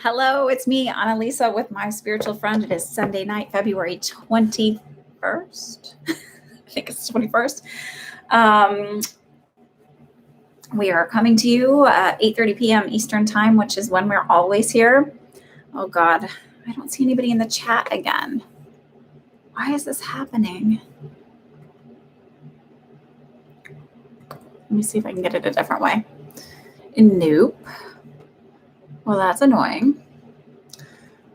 Hello, it's me, Annalisa, with my spiritual friend. It is Sunday night, February 21st. I think it's 21st. We are coming to you at 8:30 p.m. Eastern Time, which is when we're always here. Oh, God, I don't see anybody in the chat again. Why is this happening? Let me see if I can get it a different way. Nope. Well, that's annoying.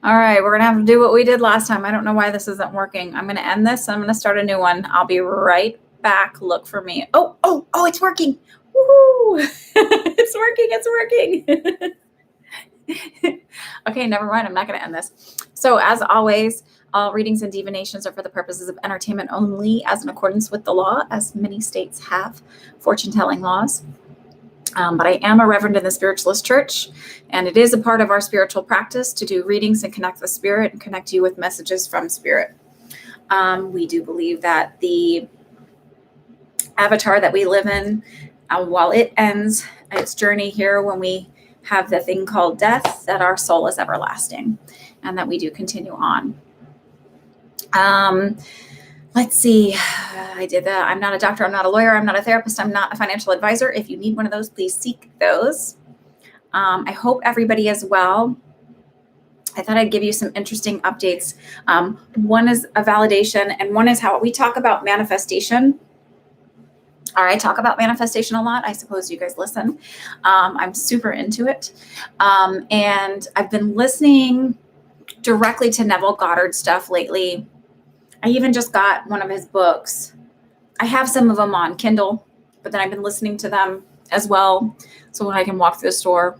All right, we're going to have to do what we did last time. I don't know why this isn't working. I'm going to end this. I'm going to start a new one. I'll be right back. Look for me. Oh, it's working. Woohoo! It's working. Okay, never mind. I'm not going to end this. So as always, all readings and divinations are for the purposes of entertainment only, as in accordance with the law, as many states have fortune-telling laws. But I am a reverend in the Spiritualist Church, and it is a part of our spiritual practice to do readings and connect with Spirit and connect you with messages from Spirit. We do believe that the avatar that we live in, while it ends its journey here when we have the thing called death, that our soul is everlasting and that we do continue on. Let's see. I did that. I'm not a doctor. I'm not a lawyer. I'm not a therapist. I'm not a financial advisor. If you need one of those, please seek those. I hope everybody is well. I thought I'd give you some interesting updates. One is a validation, and one is how we talk about manifestation. I talk about manifestation a lot. I suppose you guys listen. I'm super into it. And I've been listening directly to Neville Goddard stuff lately. I even just got one of his books. I have some of them on Kindle, but then I've been listening to them as well, so when I can walk through the store.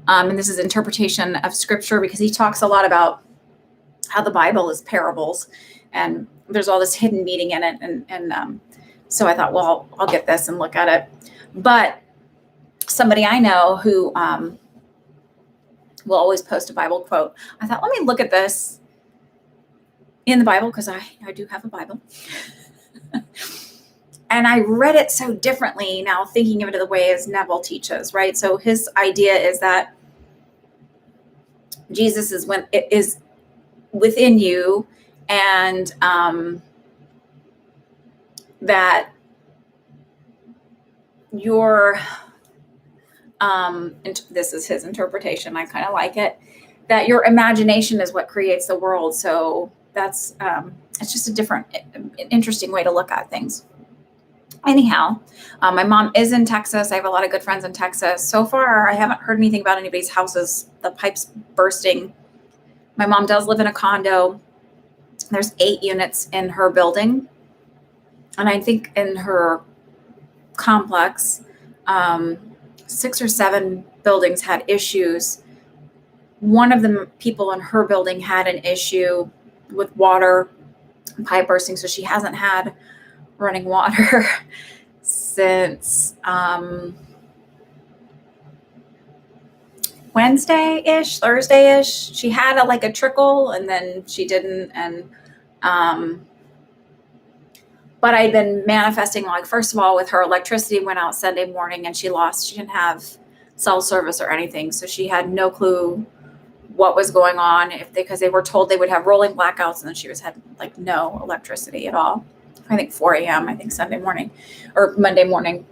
And this is interpretation of scripture, because he talks a lot about how the Bible is parables, and there's all this hidden meaning in it. And so I thought, well, I'll get this and look at it. But somebody I know who will always post a Bible quote, I thought, let me look at this in the Bible, because I do have a Bible. And I read it so differently now, thinking of it the way as Neville teaches, right? So his idea is that Jesus is when it is within you, and that your and this is his interpretation. I kind of like it, that your imagination is what creates the world. So that's it's just a different, interesting way to look at things. Anyhow, my mom is in Texas. I have a lot of good friends in Texas. So far, I haven't heard anything about anybody's houses, the pipes bursting. My mom does live in a condo. There's 8 units in her building. And I think in her complex, 6 or 7 buildings had issues. One of the people in her building had an issue with water and pipe bursting, so she hasn't had running water since Wednesday-ish, Thursday-ish. She had a trickle, and then she didn't. And but I'd been manifesting, first of all, with her electricity went out Sunday morning, and she didn't have cell service or anything, so she had no clue what was going on, because they were told they would have rolling blackouts, and then she had no electricity at all. I think 4 a.m. I think Sunday morning or Monday morning.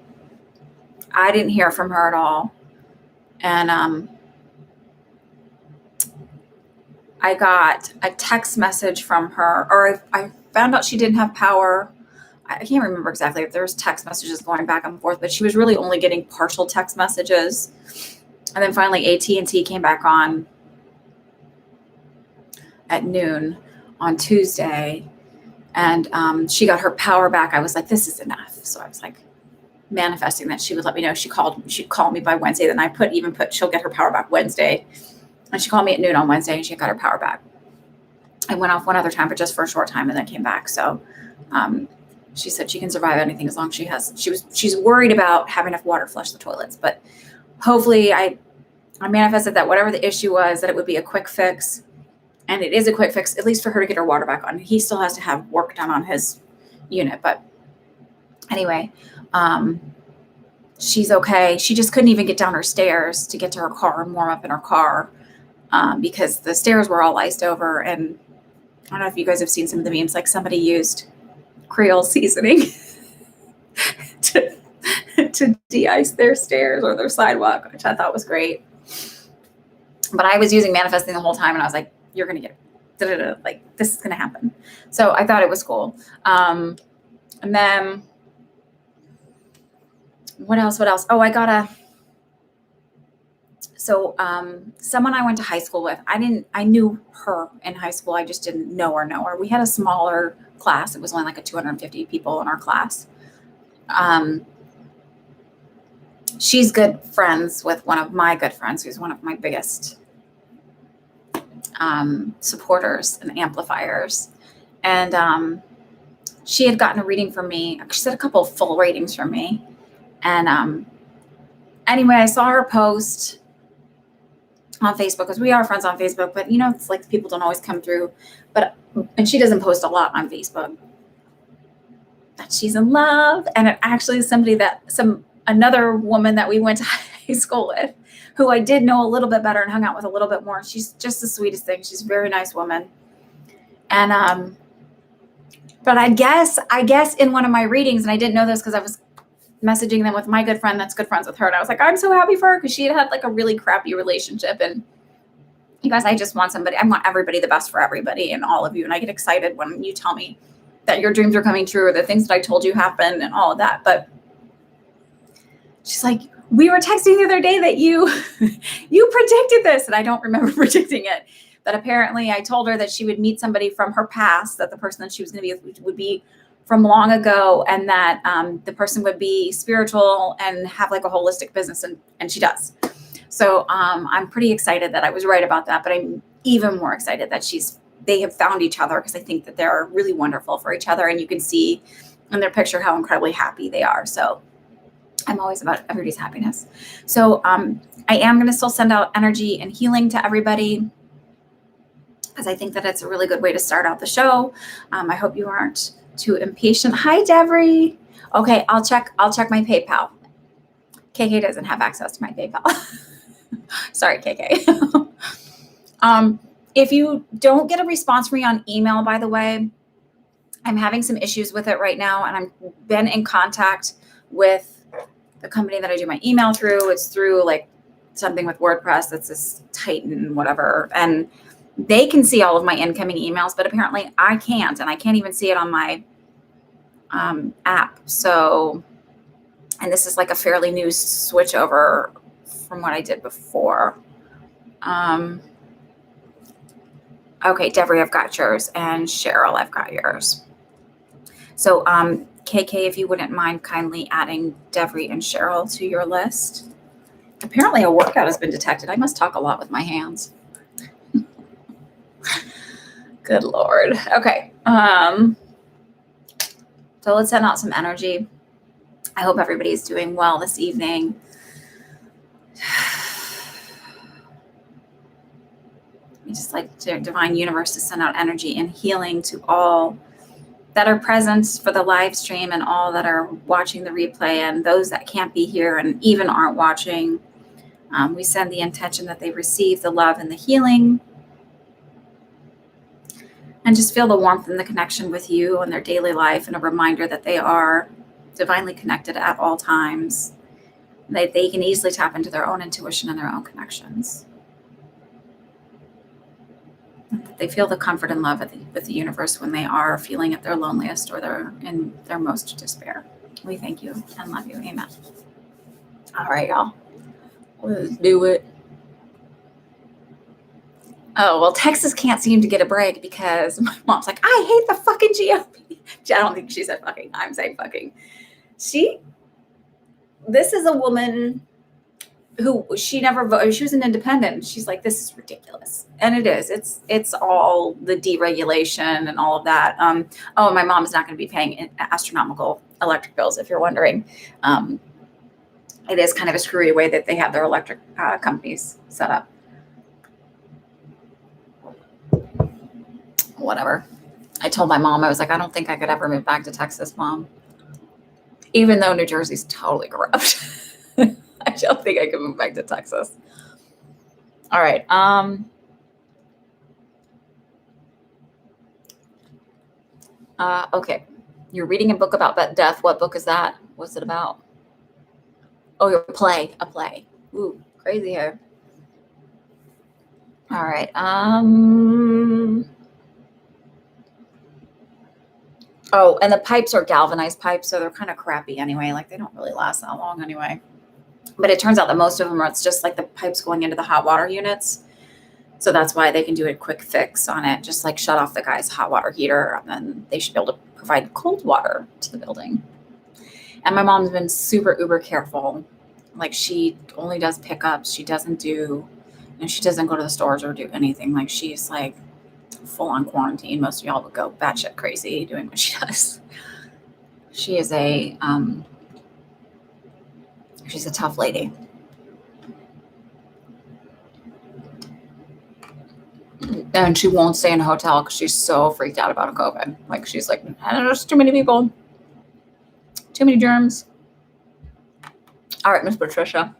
I didn't hear from her at all, and I got a text message from her, or I found out she didn't have power. I can't remember exactly if there was text messages going back and forth, but she was really only getting partial text messages. And then finally AT&T came back on at noon on Tuesday, and she got her power back. I was like, this is enough. So I was manifesting that she would let me know. She'd call me by Wednesday. Then I she'll get her power back Wednesday. And she called me at noon on Wednesday, and she got her power back. I went off one other time, but just for a short time, and then came back. So she said she can survive anything as long as she's worried about having enough water to flush the toilets. But hopefully I manifested that whatever the issue was, that it would be a quick fix. And it is a quick fix, at least for her to get her water back on. He still has to have work done on his unit. But anyway, she's okay. She just couldn't even get down her stairs to get to her car and warm up in her car. because the stairs were all iced over. And I don't know if you guys have seen some of the memes, like somebody used Creole seasoning to de-ice their stairs or their sidewalk, which I thought was great. But I was using manifesting the whole time, and I was like, you're going to get like, this is going to happen. So I thought it was cool. And then what else? Oh, someone I went to high school with, I knew her in high school. I just didn't know her. We had a smaller class. It was only like 250 people in our class. She's good friends with one of my good friends, who's one of my biggest supporters and amplifiers. And she had gotten a reading from me. She said a couple of full readings from me. And anyway, I saw her post on Facebook, because we are friends on Facebook, but it's like people don't always come through. And she doesn't post a lot on Facebook. That she's in love, and it actually is another woman that we went to high school with, who I did know a little bit better and hung out with a little bit more. She's just the sweetest thing. She's a very nice woman. And but I guess in one of my readings, and I didn't know this because I was messaging them with my good friend that's good friends with her, and I was like, I'm so happy for her, because she had like a really crappy relationship. And you guys, I want everybody the best for everybody and all of you. And I get excited when you tell me that your dreams are coming true, or the things that I told you happened and all of that. But she's like, we were texting the other day that you predicted this. And I don't remember predicting it. But apparently I told her that she would meet somebody from her past, that the person that she was going to be with would be from long ago, and that the person would be spiritual and have like a holistic business. And she does. So I'm pretty excited that I was right about that. But I'm even more excited that they have found each other, because I think that they're really wonderful for each other. And you can see in their picture how incredibly happy they are. So I'm always about everybody's happiness. So I am going to still send out energy and healing to everybody, because I think that it's a really good way to start out the show. I hope you aren't too impatient. Hi, Devery. Okay, I'll check my PayPal. KK doesn't have access to my PayPal. Sorry, KK. If you don't get a response from me on email, by the way, I'm having some issues with it right now, and I've been in contact with the company that I do my email through. It's through like something with WordPress that's this Titan whatever, and they can see all of my incoming emails, but apparently I can't, and I can't even see it on my app. So, and this is like a fairly new switch over from what I did before. Okay, Devery, I've got yours, and Cheryl, I've got yours. So, KK, if you wouldn't mind kindly adding Devery and Cheryl to your list. Apparently a workout has been detected. I must talk a lot with my hands. Good Lord. Okay. So let's send out some energy. I hope everybody's doing well this evening. We just like the divine universe to send out energy and healing to all that are present for the live stream, and all that are watching the replay, and those that can't be here and even aren't watching. We send the intention that they receive the love and the healing, and just feel the warmth and the connection with you and their daily life, and a reminder that they are divinely connected at all times. That they can easily tap into their own intuition and their own connections. They feel the comfort and love with the universe when they are feeling at their loneliest or they're in their most despair. We thank you and love you. Amen. All right, y'all. Let's do it. Oh, well, Texas can't seem to get a break because my mom's like, I hate the fucking GOP. I don't think she said fucking. I'm saying fucking. This is a woman who she never voted. She was an independent. She's like, this is ridiculous. And it is. It's all the deregulation and all of that. Oh, my mom is not going to be paying astronomical electric bills, if you're wondering. It is kind of a screwy way that they have their electric companies set up. Whatever. I told my mom, I was like, I don't think I could ever move back to Texas, Mom. Even though New Jersey's totally corrupt. I don't think I could move back to Texas. All right. Okay. You're reading a book about death. What book is that? What's it about? Oh, a play. Ooh, crazy here. All right. Oh, and the pipes are galvanized pipes, so they're kind of crappy anyway. Like they don't really last that long anyway. But it turns out that most of them are, it's just like the pipes going into the hot water units. So that's why they can do a quick fix on it. Just like shut off the guy's hot water heater, and then they should be able to provide cold water to the building. And my mom's been super uber careful. Like she only does pickups. She doesn't do, she doesn't go to the stores or do anything. Like she's like full on quarantine. Most of y'all would go batshit crazy doing what she does. She is she's a tough lady. And she won't stay in a hotel because she's so freaked out about COVID. Like she's like, there's too many people, too many germs. All right, Miss Patricia.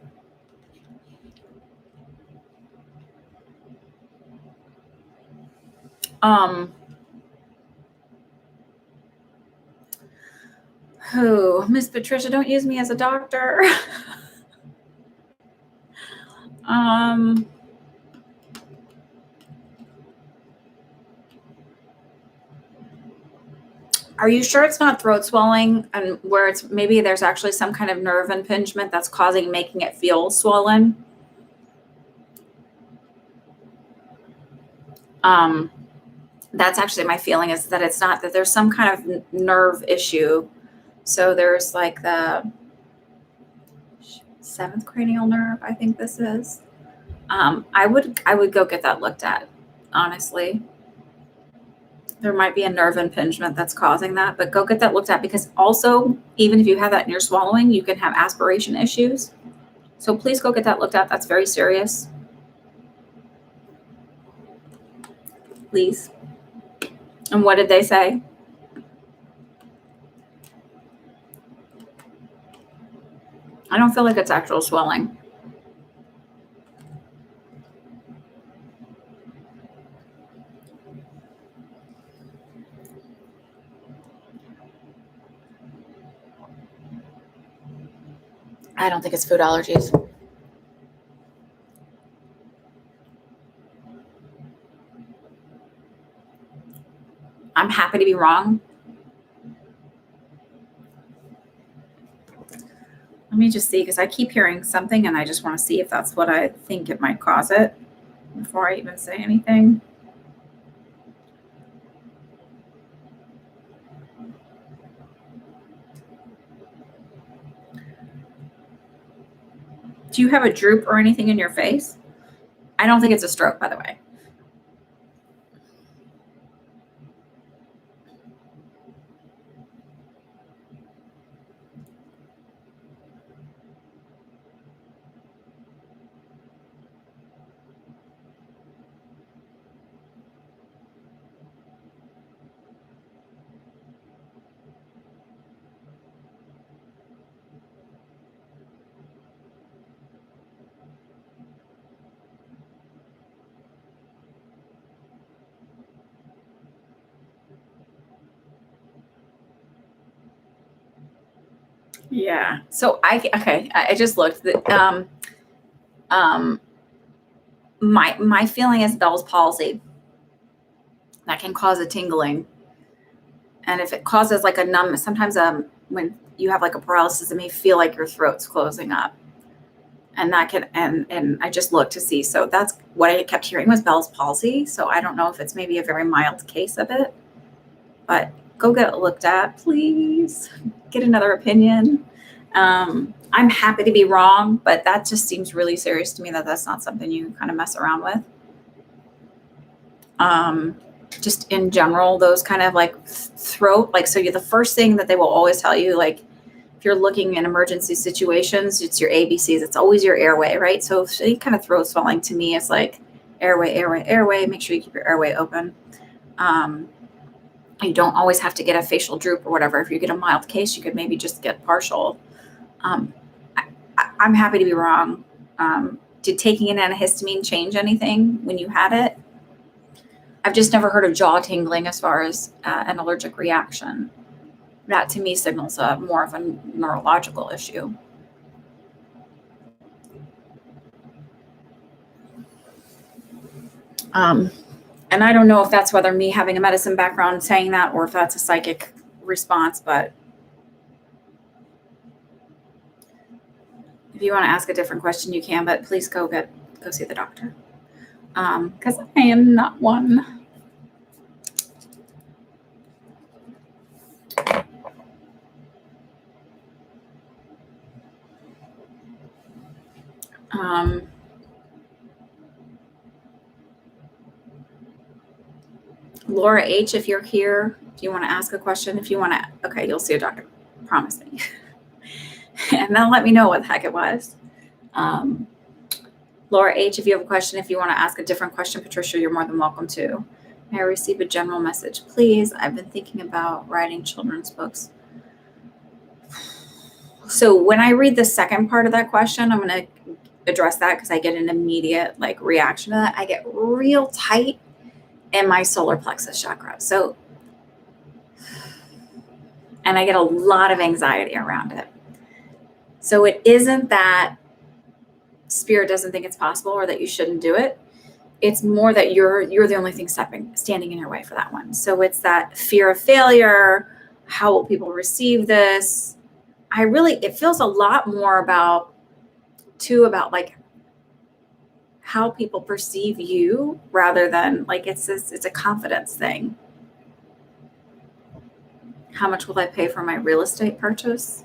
Who? Miss Patricia, don't use me as a doctor. Are you sure it's not throat swelling and where it's maybe there's actually some kind of nerve impingement that's making it feel swollen? That's actually my feeling, is that it's not, that there's some kind of nerve issue. So there's like the 7th cranial nerve, I think this is. I would go get that looked at, honestly. There might be a nerve impingement that's causing that, but go get that looked at, because also, even if you have that in your swallowing, you can have aspiration issues. So please go get that looked at. That's very serious. Please. And what did they say? I don't feel like it's actual swelling. I don't think it's food allergies. I'm happy to be wrong. Let me just see, because I keep hearing something and I just want to see if that's what I think it might cause it before I even say anything. Do you have a droop or anything in your face? I don't think it's a stroke, by the way. Yeah. So I just looked. My feeling is Bell's palsy. That can cause a tingling, and if it causes like a numbness, sometimes when you have like a paralysis, it may feel like your throat's closing up, and that can and I just looked to see. So that's what I kept hearing was Bell's palsy. So I don't know if it's maybe a very mild case of it, but go get it looked at, please. Get another opinion. I'm happy to be wrong, but that just seems really serious to me, that that's not something you kind of mess around with. Just in general, those kind of like throat, like, so the first thing that they will always tell you, like if you're looking in emergency situations, it's your ABCs. It's always your airway, right? So any kind of throat swelling to me is like airway. Make sure you keep your airway open. You don't always have to get a facial droop or whatever. If you get a mild case, you could maybe just get partial. I'm happy to be wrong. Did taking an antihistamine change anything when you had it? I've just never heard of jaw tingling as far as an allergic reaction. That to me signals more of a neurological issue. And I don't know if that's whether me having a medicine background saying that or if that's a psychic response, but if you want to ask a different question, you can, but please go see the doctor. Because I am not one. Laura H., if you're here, if you want to ask a question, if you want to, okay, you'll see a doctor. Promise me. And then let me know what the heck it was. Laura H., if you have a question, if you want to ask a different question, Patricia, you're more than welcome to. May I receive a general message, please? I've been thinking about writing children's books. So when I read the second part of that question, I'm going to address that because I get an immediate reaction to that. I get real tight in my solar plexus chakra. So, and I get a lot of anxiety around it. So it isn't that spirit doesn't think it's possible or that you shouldn't do it. It's more that you're the only thing standing in your way for that one. So it's that fear of failure. How will people receive this? It feels a lot more about how people perceive you rather than it's a confidence thing. How much will I pay for my real estate purchase?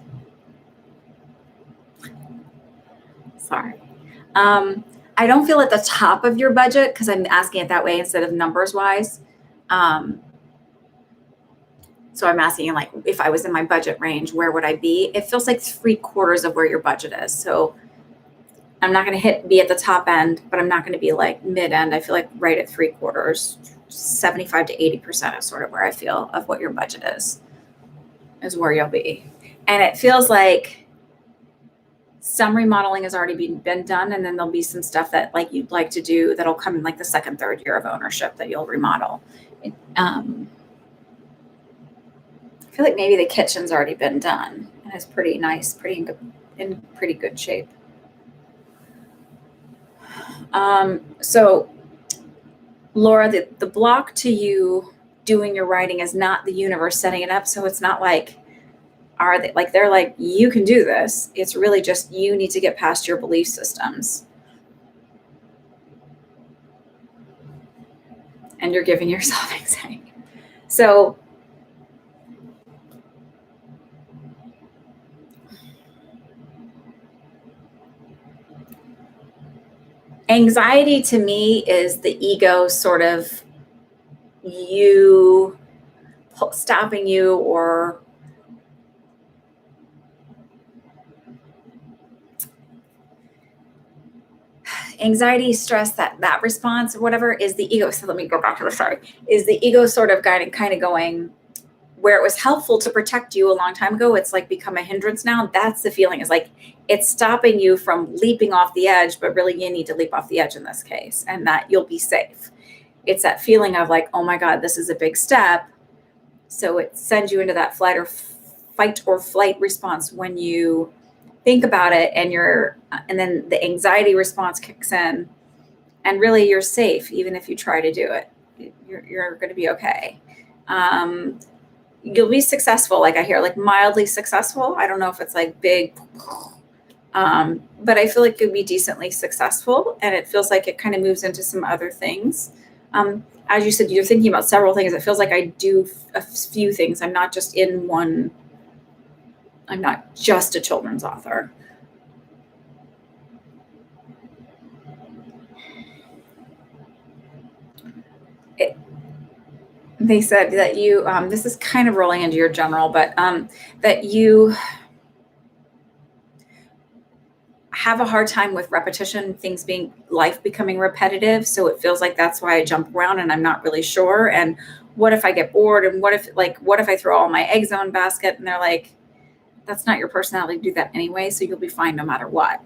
Sorry. I don't feel at the top of your budget because I'm asking it that way instead of numbers wise. So I'm asking if I was in my budget range, where would I be? It feels like 3/4 of where your budget is. So I'm not going to be at the top end, but I'm not going to be mid end. I feel like right at 3/4, 75 to 80% is sort of where I feel of what your budget is where you'll be. And it feels like some remodeling has already been done. And then there'll be some stuff that you'd like to do that'll come in the second, third year of ownership that you'll remodel. I feel like maybe the kitchen's already been done and it's pretty nice, in pretty good shape. So Laura, the block to you doing your writing is not the universe setting it up. So it's not they're you can do this. It's really just, you need to get past your belief systems. And you're giving yourself anxiety. So anxiety to me is the ego sort of stopping you or anxiety, stress, that response or whatever is the ego. So let me go back to the story. Is the ego sort of kind of going where it was helpful to protect you a long time ago? It's become a hindrance now. That's the feeling, is it's stopping you from leaping off the edge, but really you need to leap off the edge in this case and that you'll be safe. It's that feeling of oh my God, this is a big step. So it sends you into that fight or flight response when you think about it, and then the anxiety response kicks in, and really you're safe even if you try to do it. You're going to be okay. You'll be successful. I hear mildly successful. I don't know if it's big, but I feel like you'll be decently successful, and it feels like it kind of moves into some other things. As you said, you're thinking about several things. It feels like I do a few things. I'm not just in one. I'm not just a children's author. They said that you, this is kind of rolling into your general, but that you have a hard time with repetition, life becoming repetitive. So it feels like that's why I jump around and I'm not really sure. And what if I get bored? And what if I throw all my eggs in one basket? And they're that's not your personality to do that anyway. So you'll be fine no matter what.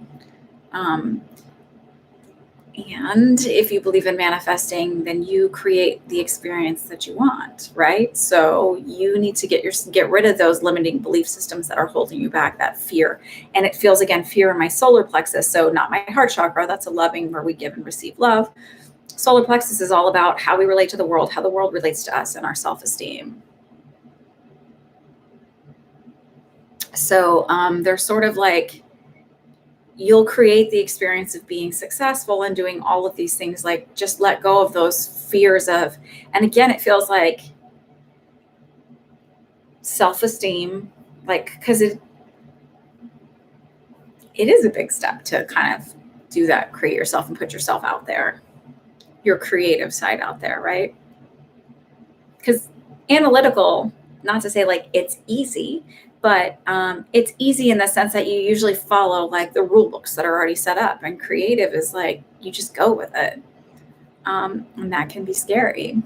And if you believe in manifesting, then you create the experience that you want, right? So you need to get rid of those limiting belief systems that are holding you back, that fear. And it feels, again, fear in my solar plexus. So not my heart chakra. That's a loving, where we give and receive love. Solar plexus is all about how we relate to the world, how the world relates to us, and our self-esteem. So they're sort of like, you'll create the experience of being successful and doing all of these things. Like, just let go of those fears of, and again, it feels like self-esteem, like, because it is a big step to kind of do that, create yourself and put yourself out there, your creative side out there, right? Because analytical, not to say like it's easy, but it's easy in the sense that you usually follow like the rule books that are already set up, and creative is like you just go with it, and that can be scary.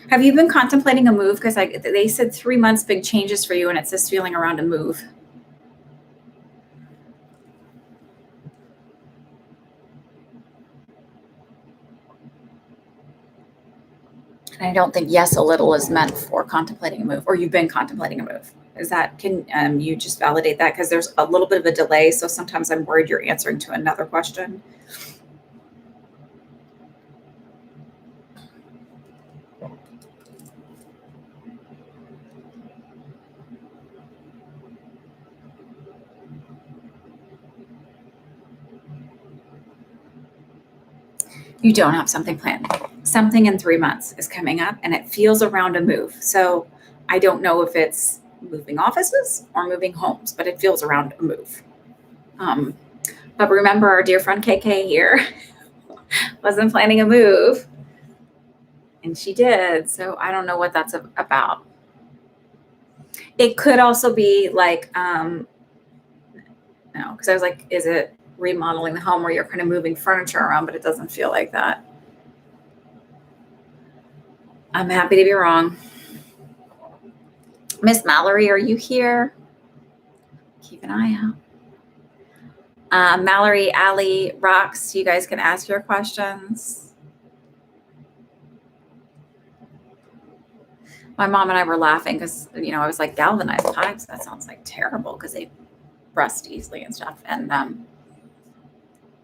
Have you been contemplating a move? Because they said 3 months, big changes for you, and it's this feeling around a move. And I don't think yes a little is meant for contemplating a move, or you've been contemplating a move. Is that, can you just validate that? Because there's a little bit of a delay. So sometimes I'm worried you're answering to another question. You don't have something planned. Something in 3 months is coming up, and it feels around a move. So I don't know if it's moving offices or moving homes, but it feels around a move. But remember, our dear friend KK here wasn't planning a move, and she did. So I don't know what that's about. It could also be like, no, because I was like, is it remodeling the home where you're kind of moving furniture around? But it doesn't feel like that. I'm happy to be wrong. Miss Mallory, are you here? Keep an eye out. Mallory, Allie, Rox, you guys can ask your questions. My mom and I were laughing because, I was like, galvanized pipes, that sounds like terrible because they rust easily and stuff. And then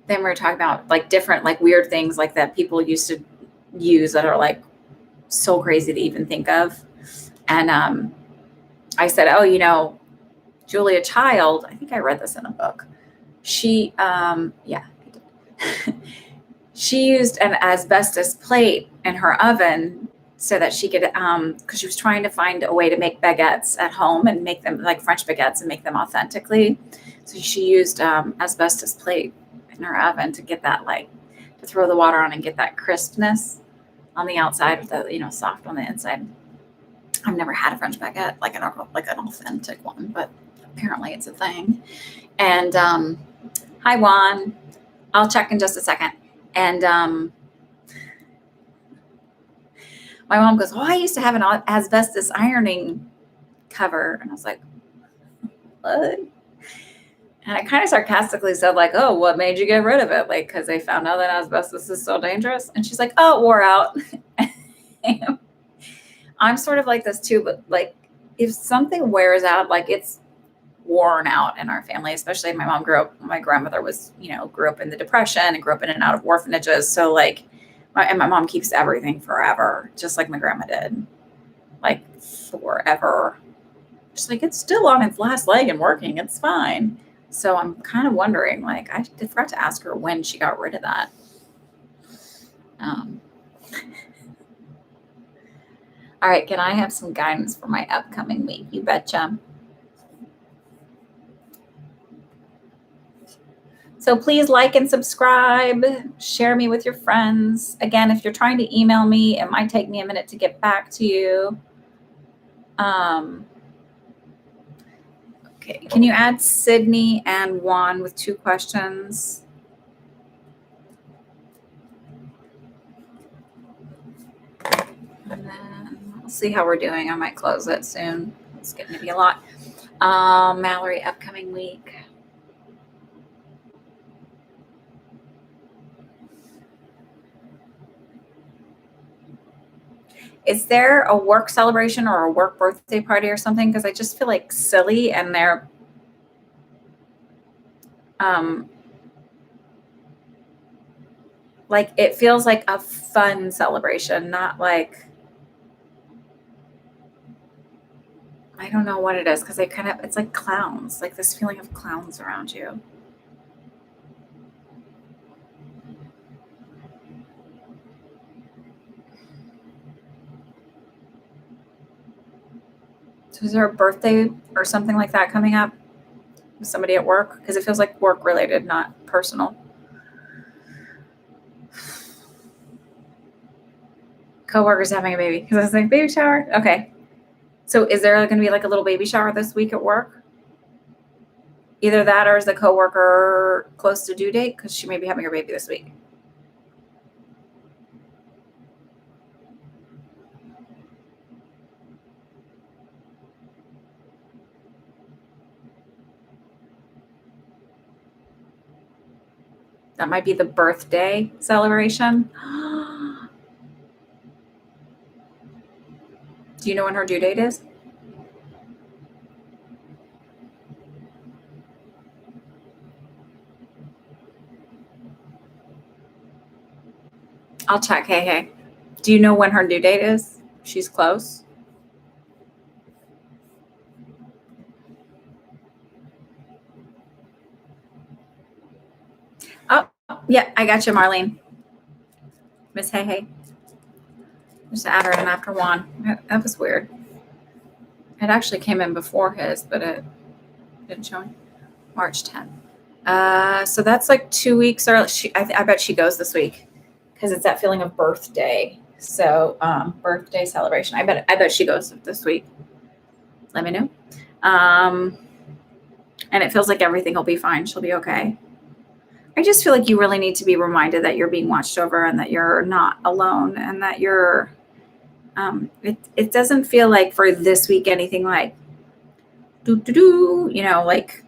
we were talking about like different, like weird things like that people used to use that are like so crazy to even think of. And I said, oh, Julia Child, I think I read this in a book. She, yeah, I did. She used an asbestos plate in her oven so that she could, because she was trying to find a way to make baguettes at home and make them like French baguettes and make them authentically. So she used asbestos plate in her oven to get that, like, to throw the water on and get that crispness on the outside with the, soft on the inside. I've never had a French baguette, like an authentic one, but apparently it's a thing. And hi, Juan. I'll check in just a second. And my mom goes, I used to have an asbestos ironing cover. And I was like, what? And I kind of sarcastically said, like, oh, what made you get rid of it? Like, because they found out that asbestos is so dangerous. And she's like, oh, it wore out. I'm sort of like this too, but like, if something wears out, like it's worn out in our family, especially my grandmother was, grew up in the Depression and grew up in and out of orphanages. So like, my mom keeps everything forever, just like my grandma did, like forever. She's like, it's still on its last leg and working. It's fine. So I'm kind of wondering, like, I forgot to ask her when she got rid of that. All right, can I have some guidance for my upcoming week? You betcha. So please like and subscribe, share me with your friends. Again, if you're trying to email me, it might take me a minute to get back to you. Okay, can you add Sydney and Juan with 2 questions? And then we'll see how we're doing. I might close it soon. It's getting to be a lot. Mallory, upcoming week. Is there a work celebration or a work birthday party or something? Because I just feel like silly and they're like it feels like a fun celebration, not like I don't know what it is because it's like clowns, like this feeling of clowns around you. So is there a birthday or something like that coming up with somebody at work? Because it feels like work related, not personal. Coworkers having a baby. Because I was like, baby shower? Okay. So is there going to be like a little baby shower this week at work? Either that or is the coworker close to due date? Because she may be having her baby this week. That might be the birthday celebration. Do you know when her due date is? I'll check. Hey. Do you know when her due date is? She's close. Oh, yeah, I got you, Marlene. Miss Hey. Just add her in after Juan. That was weird. It actually came in before his, but it didn't show him. March 10th. So that's like 2 weeks early. I bet she goes this week because it's that feeling of birthday. So birthday celebration. I bet she goes this week. Let me know. And it feels like everything will be fine. She'll be okay. I just feel like you really need to be reminded that you're being watched over and that you're not alone and that you're it doesn't feel like for this week anything like like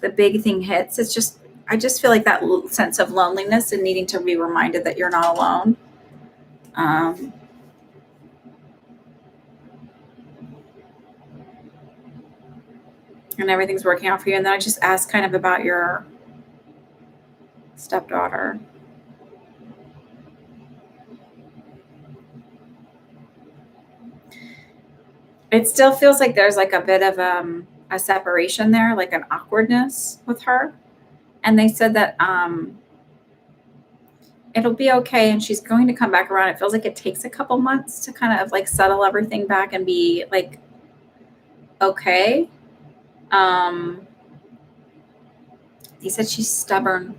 the big thing hits. It's just I just feel like that sense of loneliness and needing to be reminded that you're not alone. And everything's working out for you. And then I just asked kind of about your stepdaughter. It still feels like there's like a bit of a separation there, like an awkwardness with her. And they said that it'll be okay and she's going to come back around. It feels like it takes a couple months to kind of like settle everything back and be like okay. He said she's stubborn.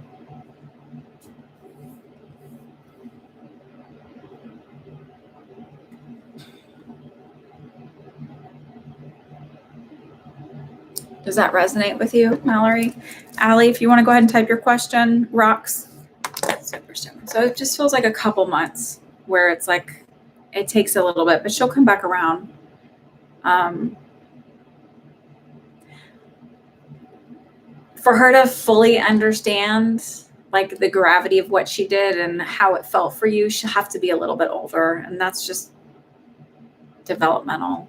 Does that resonate with you, Mallory? Allie, if you want to go ahead and type your question, rocks. So it just feels like a couple months where it's like it takes a little bit, but she'll come back around. For her to fully understand like the gravity of what she did and how it felt for you, she'll have to be a little bit older, and that's just developmental.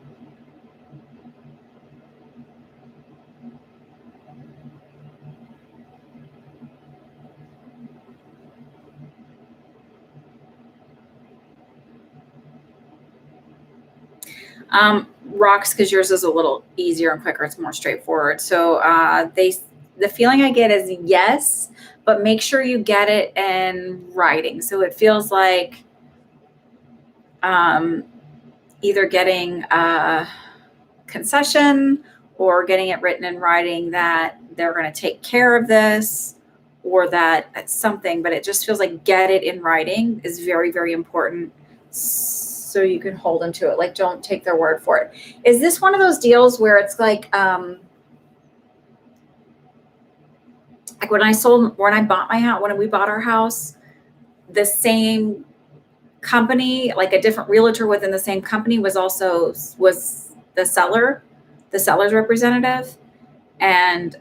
Rocks, because yours is a little easier and quicker. It's more straightforward. So the feeling I get is yes, but make sure you get it in writing. So it feels like either getting a concession or getting it written in writing that they're going to take care of this or that it's something, but it just feels like get it in writing is very, very important. So you can hold them to it. Like, don't take their word for it. Is this one of those deals where it's like when I bought my house, when we bought our house, the same company, like a different realtor within the same company was the seller. the seller's representative. And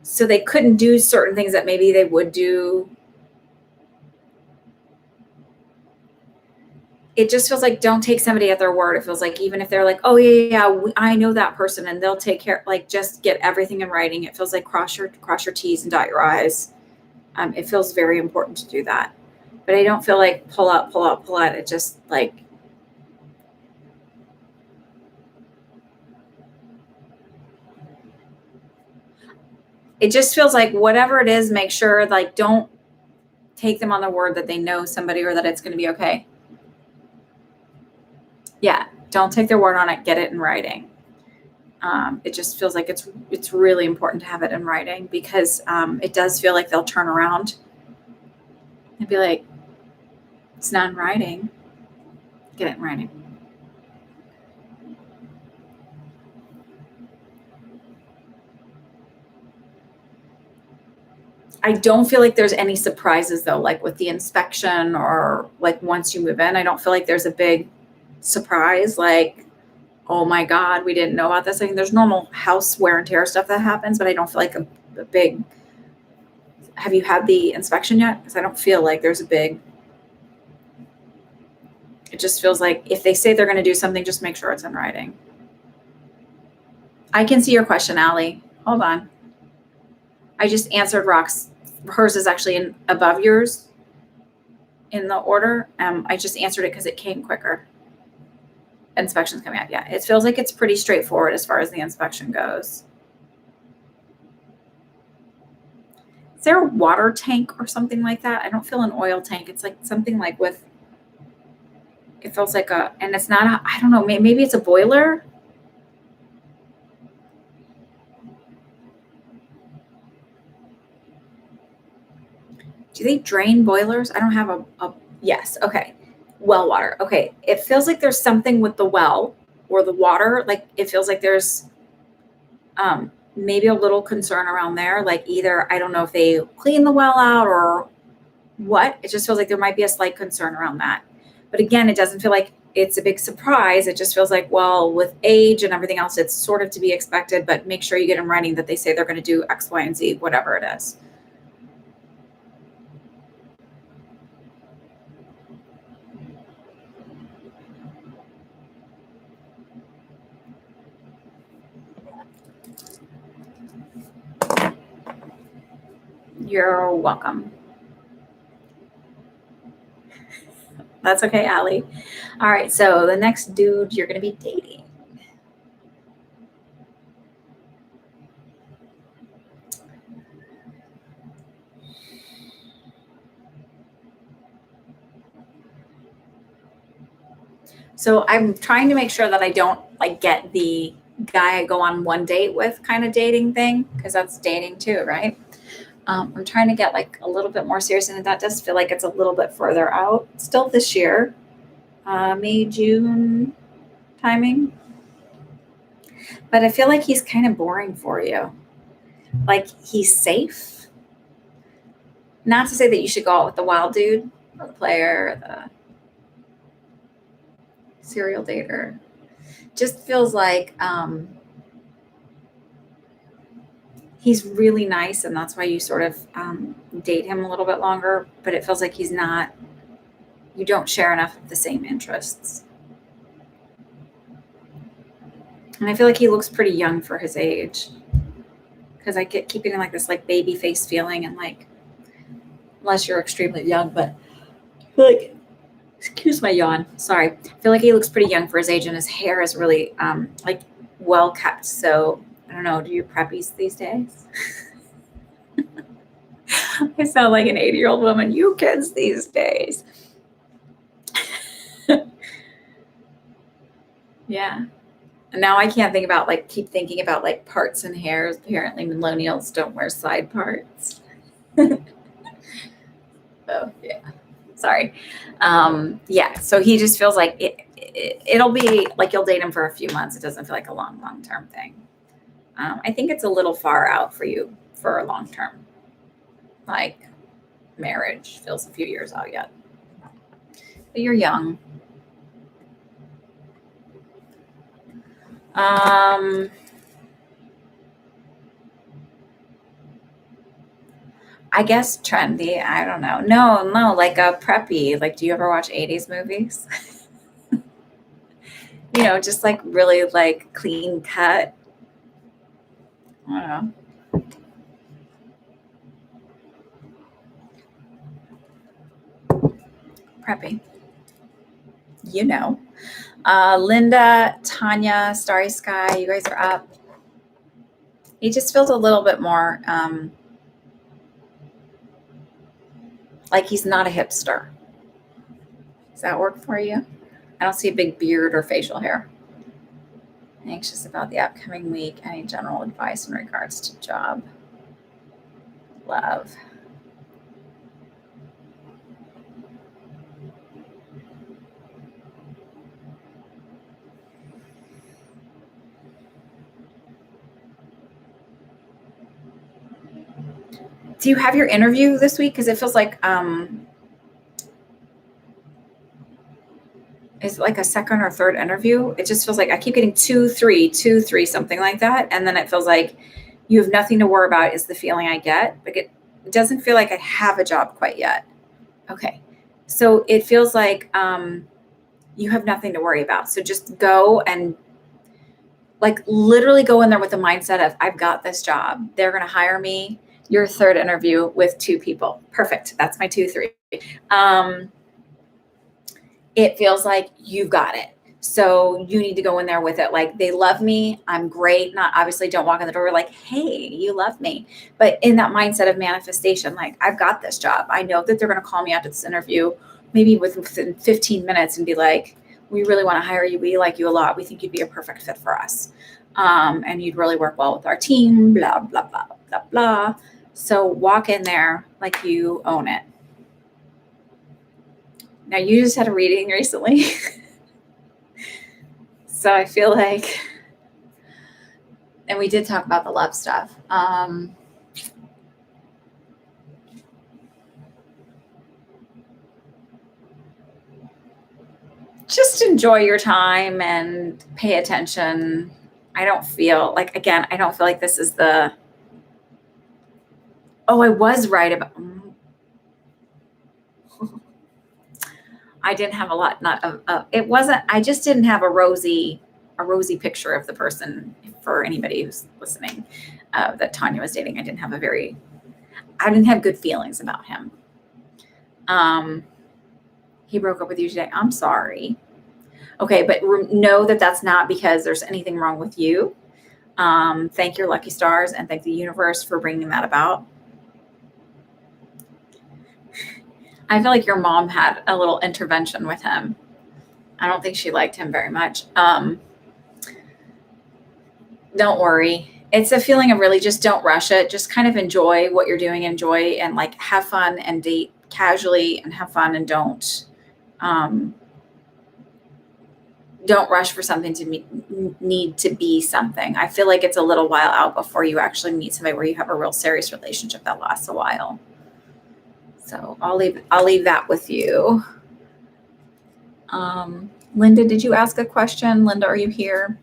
so they couldn't do certain things that maybe they would do. It just feels like don't take somebody at their word. It feels like even if they're like, oh yeah, I know that person and they'll take care, like just get everything in writing. It feels like cross your T's and dot your I's. It feels very important to do that. But I don't feel like pull out. It just like, it just feels like whatever it is, make sure like don't take them on the word that they know somebody or that it's going to be okay. Yeah, don't take their word on it. Get it in writing. It just feels like it's really important to have it in writing because it does feel like they'll turn around and be like, it's not in writing. Get it in writing. I don't feel like there's any surprises though, like with the inspection or like once you move in, I don't feel like there's a big surprise. Like, oh my God, we didn't know about this. I mean, there's normal house wear and tear stuff that happens, but I don't feel like a big, have you had the inspection yet? Because I don't feel like there's a big, it just feels like if they say they're going to do something, just make sure it's in writing. I can see your question, Allie. Hold on. I just answered Rox. Hers is actually above yours in the order. I just answered it because it came quicker. Inspections coming out. Yeah, it feels like it's pretty straightforward as far as the inspection goes. Is there a water tank or something like that? I don't feel an oil tank. It's like something like with, it feels like and it's not, I don't know, maybe it's a boiler. Do they drain boilers? I don't have a yes. Okay. Well water. Okay. It feels like there's something with the well or the water. Like it feels like there's maybe a little concern around there. Like either, I don't know if they clean the well out or what. It just feels like there might be a slight concern around that. But again, it doesn't feel like it's a big surprise. It just feels like, well, with age and everything else, it's sort of to be expected, but make sure you get in writing that they say they're going to do X, Y, and Z, whatever it is. You're welcome. That's okay, Allie. All right, so the next dude you're going to be dating. So I'm trying to make sure that I don't like get the guy I go on one date with kind of dating thing, because that's dating too, right? I'm trying to get like a little bit more serious, and that does feel like it's a little bit further out. Still this year, May, June timing. But I feel like he's kind of boring for you. Like he's safe. Not to say that you should go out with the wild dude or the player or the serial dater. Just feels like he's really nice, and that's why you sort of date him a little bit longer. But it feels like he's not. You don't share enough of the same interests. And I feel like he looks pretty young for his age. Because I keep getting like this like baby face feeling, and like, unless you're extremely young, but I feel like, excuse my yawn. Sorry. I feel like he looks pretty young for his age, and his hair is really like well kept. So I don't know. Do you preppies these days? I sound like an 80-year-old woman. You kids these days. Yeah. And now I can't think about like keep thinking about like parts and hairs. Apparently millennials don't wear side parts. Oh yeah. Sorry. Yeah. So he just feels like it'll be like you'll date him for a few months. It doesn't feel like a long term thing. I think it's a little far out for you for a long term. Like marriage feels a few years out yet. But you're young. I guess trendy. I don't know. No, like a preppy. Like, do you ever watch 80s movies? Just like really like clean cut. I don't know. Preppy. Linda, Tanya, Starry Sky, you guys are up. He just feels a little bit more like he's not a hipster. Does that work for you? I don't see a big beard or facial hair. Anxious about the upcoming week. Any general advice in regards to job? Love. Do you have your interview this week? Because it feels like is it like a second or third interview? It just feels like I keep getting 2, 3, 2, 3, something like that. And then it feels like you have nothing to worry about is the feeling I get. Like it doesn't feel like I have a job quite yet. Okay. So it feels like you have nothing to worry about. So just go and like literally go in there with the mindset of I've got this job. They're going to hire me. Your third interview with 2 people. Perfect. That's my 2, 3. It feels like you've got it. So you need to go in there with it. Like they love me. I'm great. Not obviously don't walk in the door like, hey, you love me. But in that mindset of manifestation, like I've got this job. I know that they're going to call me after this interview, maybe within 15 minutes and be like, we really want to hire you. We like you a lot. We think you'd be a perfect fit for us. And you'd really work well with our team, blah, blah, blah, blah, blah. So walk in there like you own it. Now you just had a reading recently. So I feel like, and we did talk about the love stuff. Just enjoy your time and pay attention. I don't feel like this is I was right about, I didn't have a lot, it wasn't, I just didn't have a rosy picture of the person for anybody who's listening, that Tanya was dating. I didn't have good feelings about him. He broke up with you today. I'm sorry. Okay. But know that that's not because there's anything wrong with you. Thank your lucky stars and thank the universe for bringing that about. I feel like your mom had a little intervention with him. I don't think she liked him very much. Don't worry. It's a feeling of really just don't rush it. Just kind of enjoy what you're doing, and like have fun and date casually and have fun and don't rush for something to need to be something. I feel like it's a little while out before you actually meet somebody where you have a real serious relationship that lasts a while. So I'll leave that with you. Linda, did you ask a question? Linda, are you here?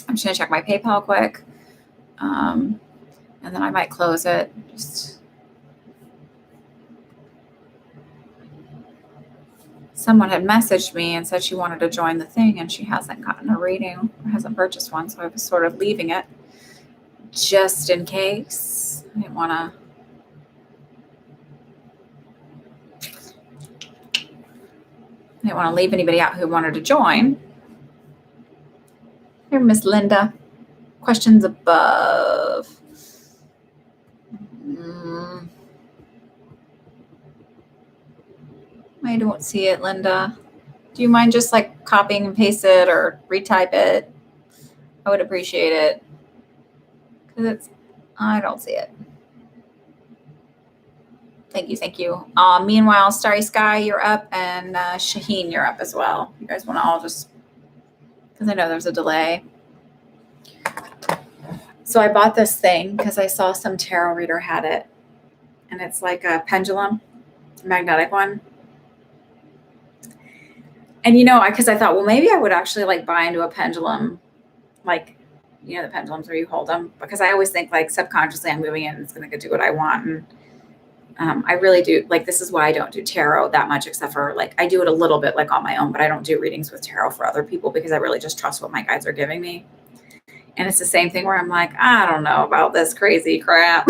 I'm just gonna check my PayPal quick. And then I might close it. Someone had messaged me and said she wanted to join the thing and she hasn't gotten a reading or hasn't purchased one. So I was sort of leaving it just in case. I didn't want to leave anybody out who wanted to join. Here, Miss Linda. Questions above. I don't see it, Linda. Do you mind just like copying and paste it or retype it? I would appreciate it. Because I don't see it. Thank you. Meanwhile, Starry Sky, you're up, and Shaheen, you're up as well. You guys want to all just, because I know there's a delay. So I bought this thing because I saw some tarot reader had it, and it's like a pendulum, magnetic one. And because I thought, well, maybe I would actually like buy into a pendulum like, the pendulums where you hold them, because I always think like subconsciously I'm moving it and it's going to do what I want. And I really do like, this is why I don't do tarot that much, except for like, I do it a little bit like on my own, but I don't do readings with tarot for other people because I really just trust what my guides are giving me. And it's the same thing where I'm like, I don't know about this crazy crap.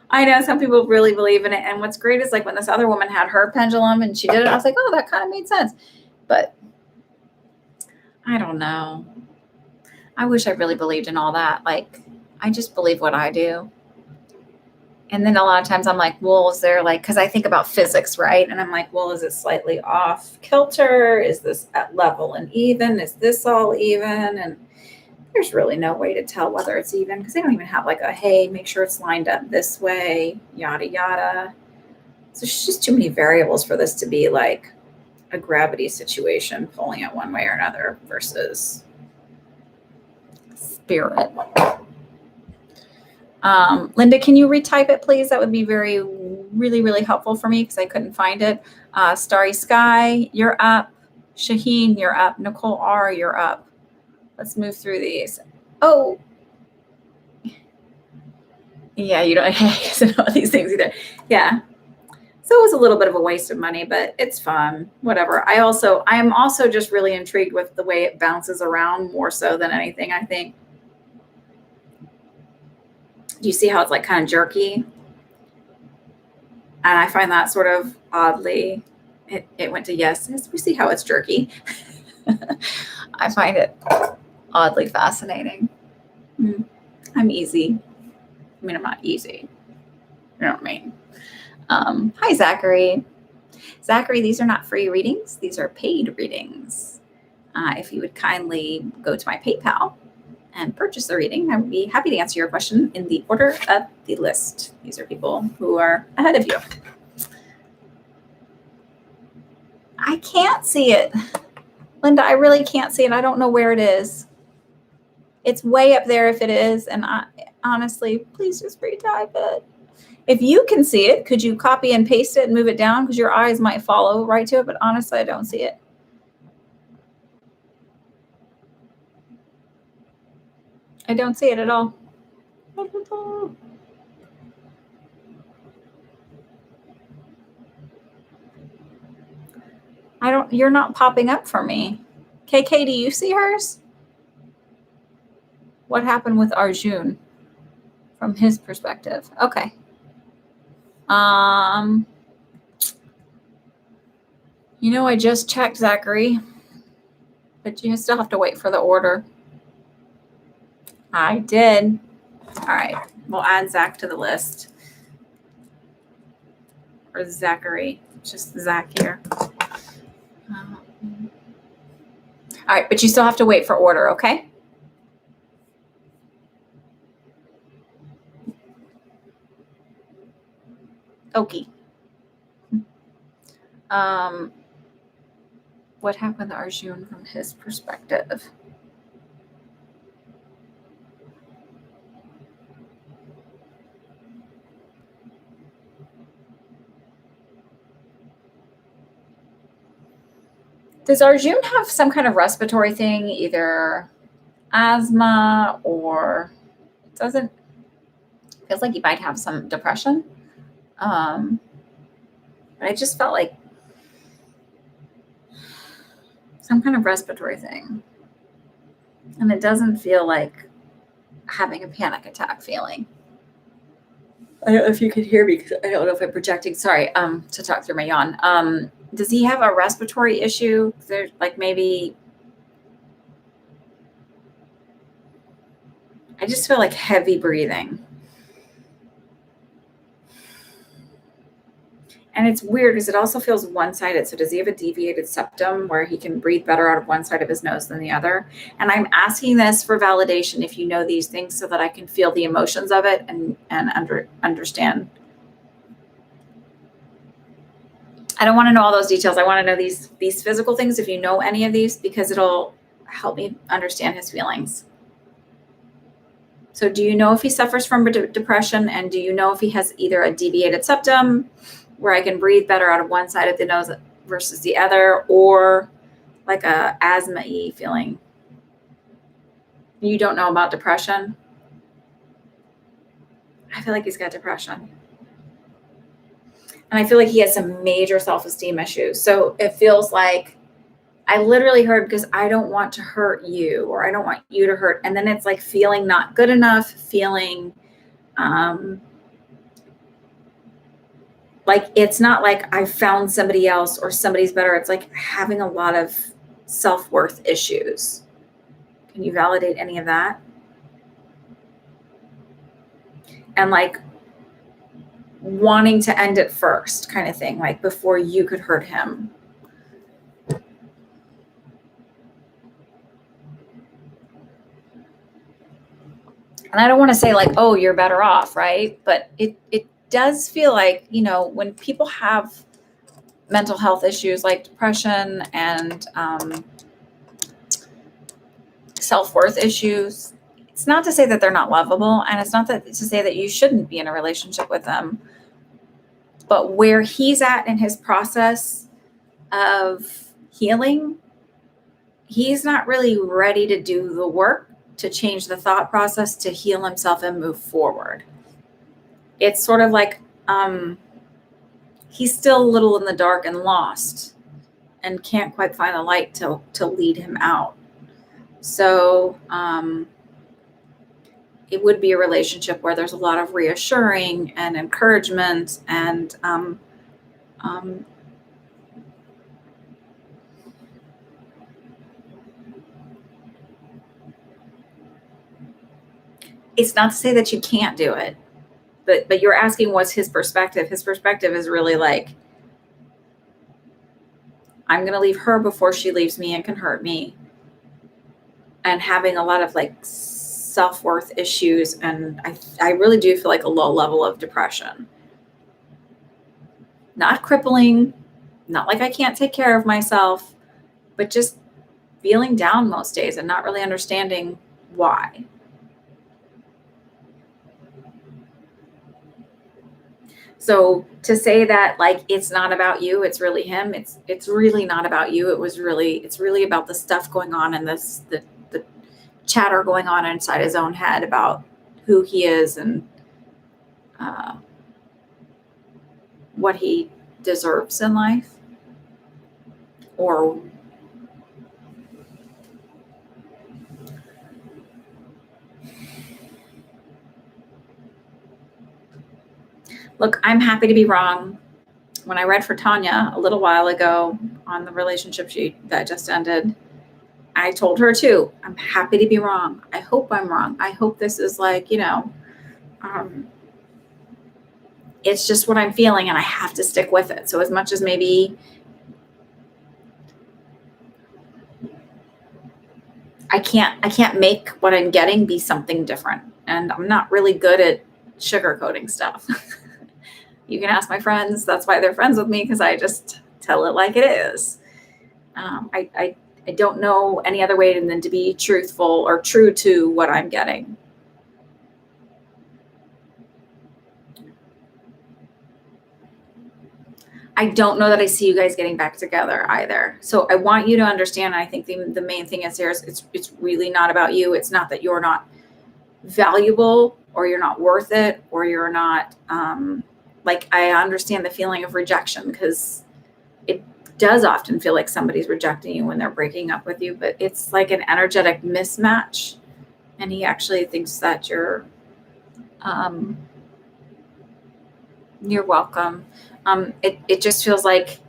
I know some people really believe in it. And what's great is like when this other woman had her pendulum and she did it, I was like, oh, that kind of made sense. But I don't know. I wish I really believed in all that. Like, I just believe what I do. And then a lot of times I'm like, well, is there like, because I think about physics, right? And I'm like, well, is it slightly off kilter? Is this at level and even? Is this all even? And there's really no way to tell whether it's even, because they don't even have like a, hey, make sure it's lined up this way, yada, yada. So there's just too many variables for this to be like a gravity situation, pulling it one way or another versus spirit. Linda, can you retype it, please? That would be really, really helpful for me because I couldn't find it. Starry Sky, you're up. Shaheen, you're up. Nicole R, you're up. Let's move through these. Oh, yeah, you don't know these things either. Yeah. So it was a little bit of a waste of money, but it's fun. Whatever. I am also just really intrigued with the way it bounces around more so than anything, I think. Do you see how it's like kind of jerky? And I find that sort of oddly, it went to yes. We see how it's jerky. I find it oddly fascinating. I'm easy. I mean, I'm not easy. You know what I mean? Hi, Zachary. Zachary, these are not free readings. These are paid readings. If you would kindly go to my PayPal and purchase the reading, I would be happy to answer your question in the order of the list. These are people who are ahead of you. I can't see it. Linda, I really can't see it. I don't know where it is. It's way up there if it is. And honestly, please just retype it. If you can see it, could you copy and paste it and move it down? Because your eyes might follow right to it. But honestly, I don't see it. I don't see it at all. You're not popping up for me. KK, do you see hers? What happened with Arjun from his perspective? Okay. I just checked, Zachary, but you still have to wait for the order. I did. All right. We'll add Zach to the list. Or Zachary. Just Zach here. All right. But you still have to wait for order, okay? Okay. What happened to Arjun from his perspective? Does Arjun have some kind of respiratory thing, either asthma or it feels like he might have some depression. But I just felt like some kind of respiratory thing. And it doesn't feel like having a panic attack feeling. I don't know if you can hear me because I don't know if I'm projecting. Sorry, to talk through my yawn. Does he have a respiratory issue? There's like maybe, I just feel like heavy breathing. And it's weird because it also feels one-sided. So does he have a deviated septum where he can breathe better out of one side of his nose than the other? And I'm asking this for validation if you know these things so that I can feel the emotions of it and understand. I don't want to know all those details. I want to know these physical things if you know any of these, because it'll help me understand his feelings. So do you know if he suffers from depression, and do you know if he has either a deviated septum where I can breathe better out of one side of the nose versus the other, or like a asthma-y feeling? You don't know about depression? I feel like he's got depression. And I feel like he has some major self-esteem issues. So it feels like I literally heard, because I don't want to hurt you, or I don't want you to hurt. And then it's like feeling not good enough, feeling like it's not like I found somebody else or somebody's better. It's like having a lot of self-worth issues. Can you validate any of that? And like wanting to end it first, kind of thing, like before you could hurt him. And I don't want to say like, oh, you're better off, right? But it does feel like, when people have mental health issues like depression and self-worth issues, it's not to say that they're not lovable, and it's not to say that you shouldn't be in a relationship with them. But where he's at in his process of healing, he's not really ready to do the work to change the thought process to heal himself and move forward. It's sort of like he's still a little in the dark and lost and can't quite find the light to lead him out. So it would be a relationship where there's a lot of reassuring and encouragement and it's not to say that you can't do it, but you're asking what's his perspective. His perspective is really like, I'm going to leave her before she leaves me and can hurt me. And having a lot of like self-worth issues. And I really do feel like a low level of depression. Not crippling, not like I can't take care of myself, but just feeling down most days and not really understanding why. So to say that like it's not about you, it's really him. It's really not about you. It's really about the stuff going on and the chatter going on inside his own head about who he is and what he deserves in life, or look, I'm happy to be wrong. When I read for Tanya a little while ago on the relationship that just ended, I told her too, I'm happy to be wrong. I hope I'm wrong. I hope this is like, it's just what I'm feeling and I have to stick with it. So as much as maybe I can't make what I'm getting be something different. And I'm not really good at sugarcoating stuff. You can ask my friends. That's why they're friends with me, because I just tell it like it is. I don't know any other way than to be truthful or true to what I'm getting. I don't know that I see you guys getting back together either. So I want you to understand. I think the main thing is here is it's really not about you. It's not that you're not valuable or you're not worth it or you're not like, I understand the feeling of rejection, because it does often feel like somebody's rejecting you when they're breaking up with you, but it's like an energetic mismatch. And he actually thinks that you're welcome. It just feels like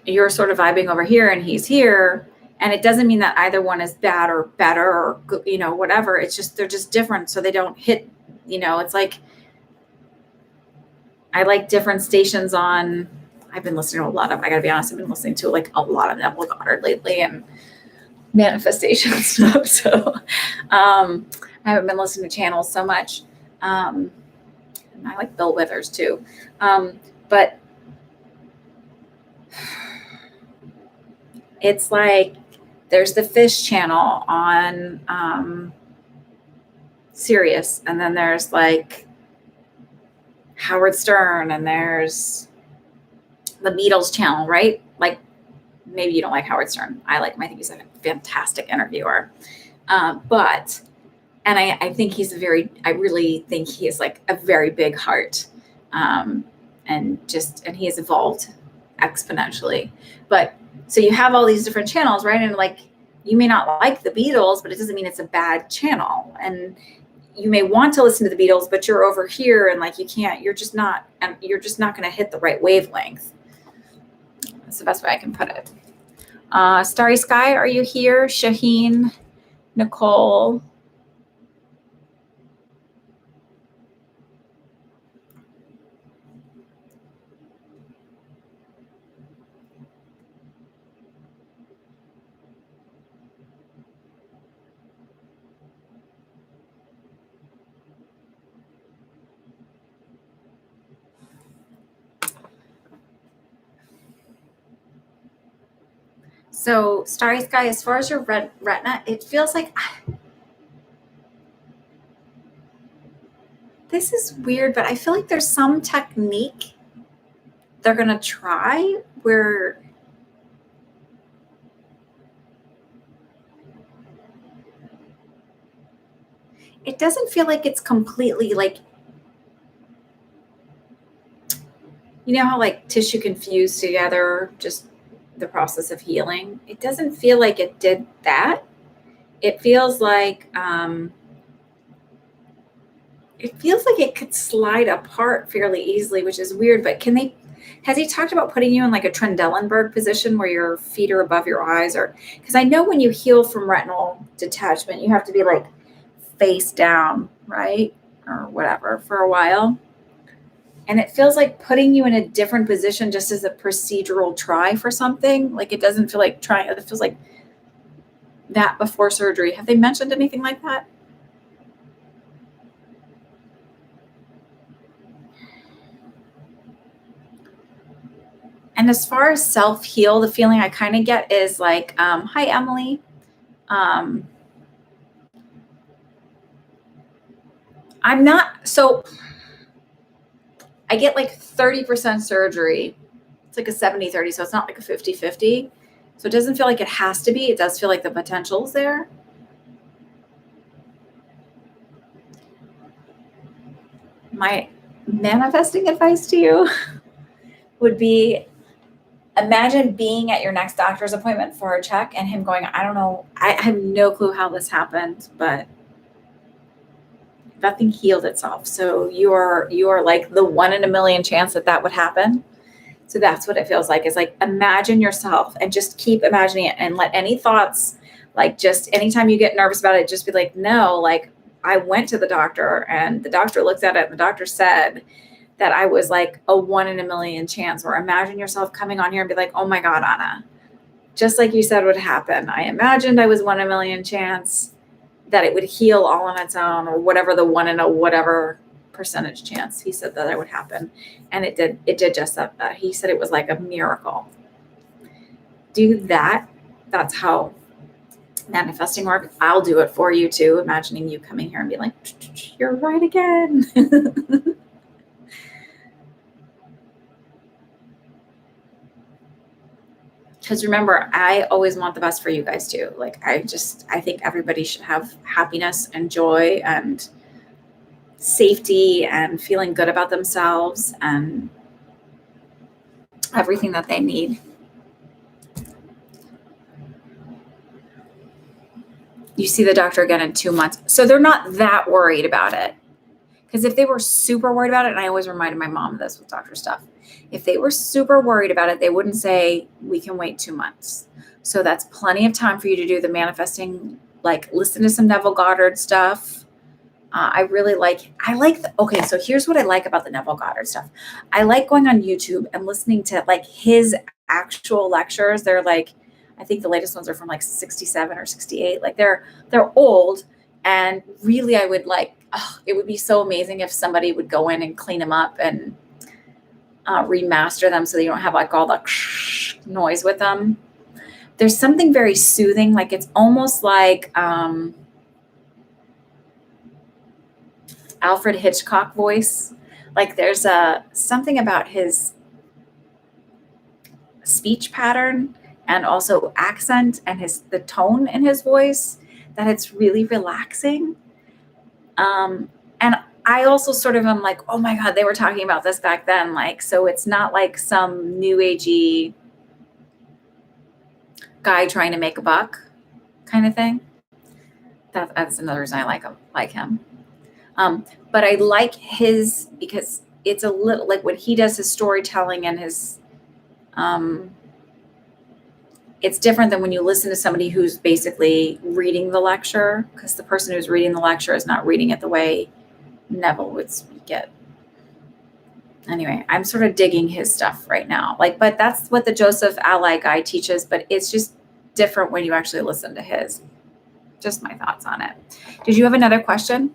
you're sort of vibing over here and he's here. And it doesn't mean that either one is bad or better or, whatever. It's just, they're just different. So they don't hit, it's like, I like different stations on, I've been listening to I gotta be honest, I've been listening to like a lot of Neville Goddard lately and manifestation stuff. So I haven't been listening to channels so much. And I like Bill Withers too. But it's like, there's the Fish channel on Sirius, and then there's like Howard Stern, and there's the Beatles channel, right? Like maybe you don't like Howard Stern. I like him. I think he's a fantastic interviewer. And I think I really think he is like a very big heart. And he has evolved exponentially. But so you have all these different channels, right? And like, you may not like the Beatles, but it doesn't mean it's a bad channel. And you may want to listen to the Beatles, but you're over here and like, you're just not going to hit the right wavelength. That's the best way I can put it. Starry Sky, are you here? Shaheen, Nicole. So Starry Sky, as far as your retina, it feels like this is weird, but I feel like there's some technique they're going to try where it doesn't feel like it's completely like, you know how like tissue can fuse together, just the process of healing. It doesn't feel like it did that. It feels like it could slide apart fairly easily, which is weird. But has he talked about putting you in like a Trendelenburg position where your feet are above your eyes? Or because I know when you heal from retinal detachment, you have to be like face down, right? Or whatever for a while. And it feels like putting you in a different position just as a procedural try for something. Like it doesn't feel like trying. It feels like that before surgery. Have they mentioned anything like that? And as far as self-heal, the feeling I kind of get is like, hi, Emily. I'm not, so I get like 30% surgery. It's like a 70-30, so it's not like a 50-50. So it doesn't feel like it has to be. It does feel like the potential's there. My manifesting advice to you would be, imagine being at your next doctor's appointment for a check and him going, I don't know, I have no clue how this happened, but nothing healed itself. So you are like the 1 in a million chance that would happen. So that's what it feels like, is like, imagine yourself and just keep imagining it, and let any thoughts, like just anytime you get nervous about it, just be like, no, like I went to the doctor and the doctor looked at it and the doctor said that I was like a 1 in a million chance. Or imagine yourself coming on here and be like, oh my God, Anna, just like you said would happen. I imagined I was 1 in a million chance that it would heal all on its own, or whatever the 1 in a whatever percentage chance he said that would happen. And it did just that. He said it was like a miracle. Do that. That's how manifesting work. I'll do it for you too. Imagining you coming here and being like, you're right again. Because remember, I always want the best for you guys too. Like I think everybody should have happiness and joy and safety and feeling good about themselves and everything that they need. You see the doctor again in 2 months. So they're not that worried about it. Because if they were super worried about it, and I always reminded my mom of this with doctor stuff, if they were super worried about it, they wouldn't say, we can wait 2 months. So that's plenty of time for you to do the manifesting, like listen to some Neville Goddard stuff. Okay, so here's what I like about the Neville Goddard stuff. I like going on YouTube and listening to like his actual lectures. They're like, I think the latest ones are from like 67 or 68. Like they're old. And really I would like, it would be so amazing if somebody would go in and clean them up and remaster them so they don't have like all the noise with them. There's something very soothing. Like it's almost like, Alfred Hitchcock voice. Like there's something about his speech pattern and also accent and the tone in his voice, that it's really relaxing. And I also sort of am like, oh my God, they were talking about this back then. Like, so it's not like some new agey guy trying to make a buck kind of thing. That's another reason I like him. But I like his, because it's a little like when he does his storytelling and his, it's different than when you listen to somebody who's basically reading the lecture, because the person who's reading the lecture is not reading it the way Neville would speak it. Anyway, I'm sort of digging his stuff right now. Like, but that's what the Joseph Ally guy teaches, but it's just different when you actually listen to his. Just my thoughts on it. Did you have another question?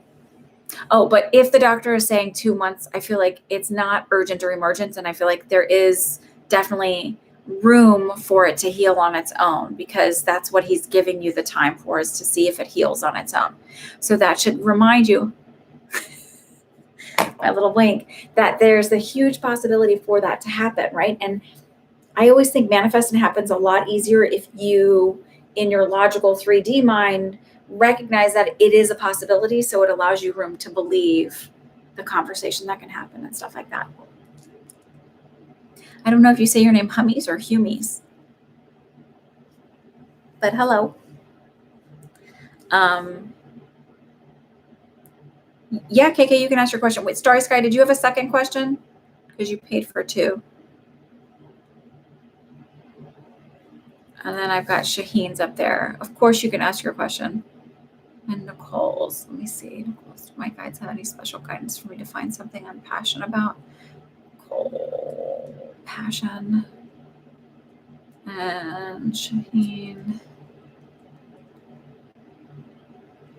Oh, but if the doctor is saying 2 months, I feel like it's not urgent or emergent. And I feel like there is definitely room for it to heal on its own, because that's what he's giving you the time for, is to see if it heals on its own. So that should remind you, my little blink, that there's a huge possibility for that to happen, right? And I always think manifesting happens a lot easier if you, in your logical 3D mind, recognize that it is a possibility. So it allows you room to believe the conversation that can happen and stuff like that. I don't know if you say your name Hummies or Humies, but hello. Yeah, KK, you can ask your question. Wait, Starry Sky, did you have a second question? Because you paid for 2. And then I've got Shaheen's up there. Of course, you can ask your question. And Nicole's, let me see. Nicole's, do my guides have any special guidance for me to find something I'm passionate about? Nicole, passion. And Shaheen,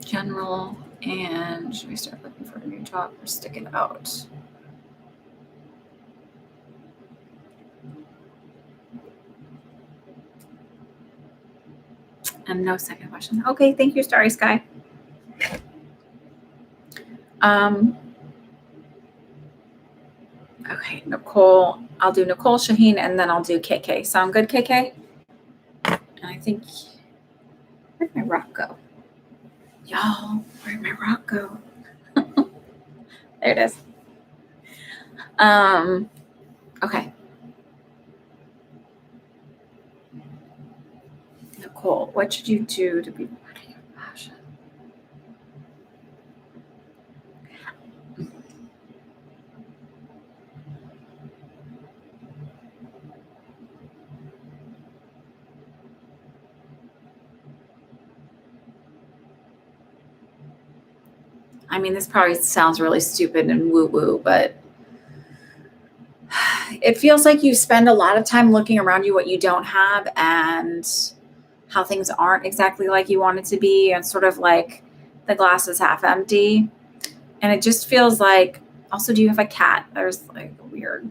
general. And should we start looking for a new job or stick it out? And no second question. Okay, thank you, Starry Sky. Okay, Nicole. I'll do Nicole, Shaheen, and then I'll do KK. Sound good, KK? And I think, where'd my rock go? Y'all, where'd my rock go? There it is. Okay. Nicole, what should you do to be part of your passion? I mean, this probably sounds really stupid and woo-woo, but it feels like you spend a lot of time looking around you what you don't have and how things aren't exactly like you want it to be, and sort of like the glass is half empty. And it just feels like, also, do you have a cat? There's like weird.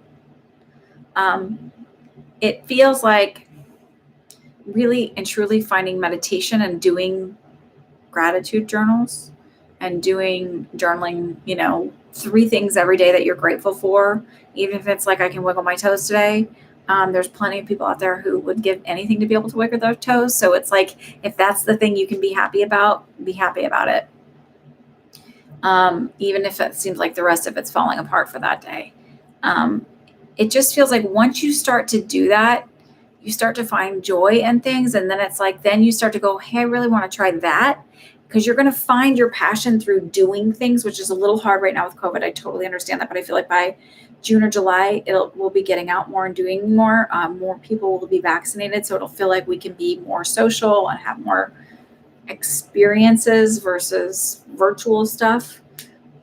It feels like really and truly finding meditation and doing gratitude journals and doing journaling, 3 things every day that you're grateful for, even if it's like, I can wiggle my toes today. There's plenty of people out there who would give anything to be able to wiggle their toes. So it's like, if that's the thing you can be happy about it. Even if it seems like the rest of it's falling apart for that day. It just feels like once you start to do that, you start to find joy in things. And then it's like, then you start to go, hey, I really want to try that. Because you're going to find your passion through doing things, which is a little hard right now with COVID. I totally understand that. But I feel like by June or July, we'll be getting out more and doing more. More people will be vaccinated. So it'll feel like we can be more social and have more experiences versus virtual stuff.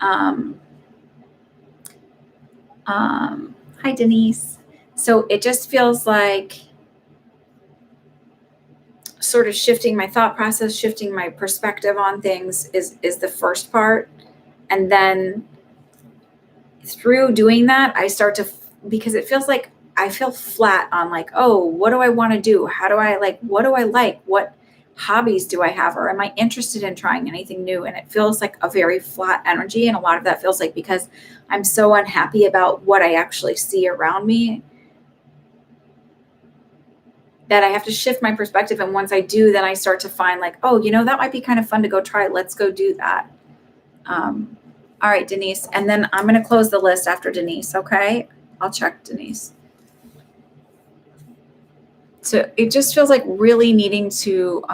Hi, Denise. So it just feels like sort of shifting my thought process, shifting my perspective on things is the first part. And then through doing that, I start to, because it feels like I feel flat on like, oh, what do I want to do? How do I what do I like? What hobbies do I have? Or am I interested in trying anything new? And it feels like a very flat energy. And a lot of that feels like because I'm so unhappy about what I actually see around me. that I have to shift my perspective. And once I do, then I start to find like, oh, that might be kind of fun to go try. Let's go do that. All right, Denise. And then I'm going to close the list after Denise. Okay. I'll check Denise. So it just feels like really needing to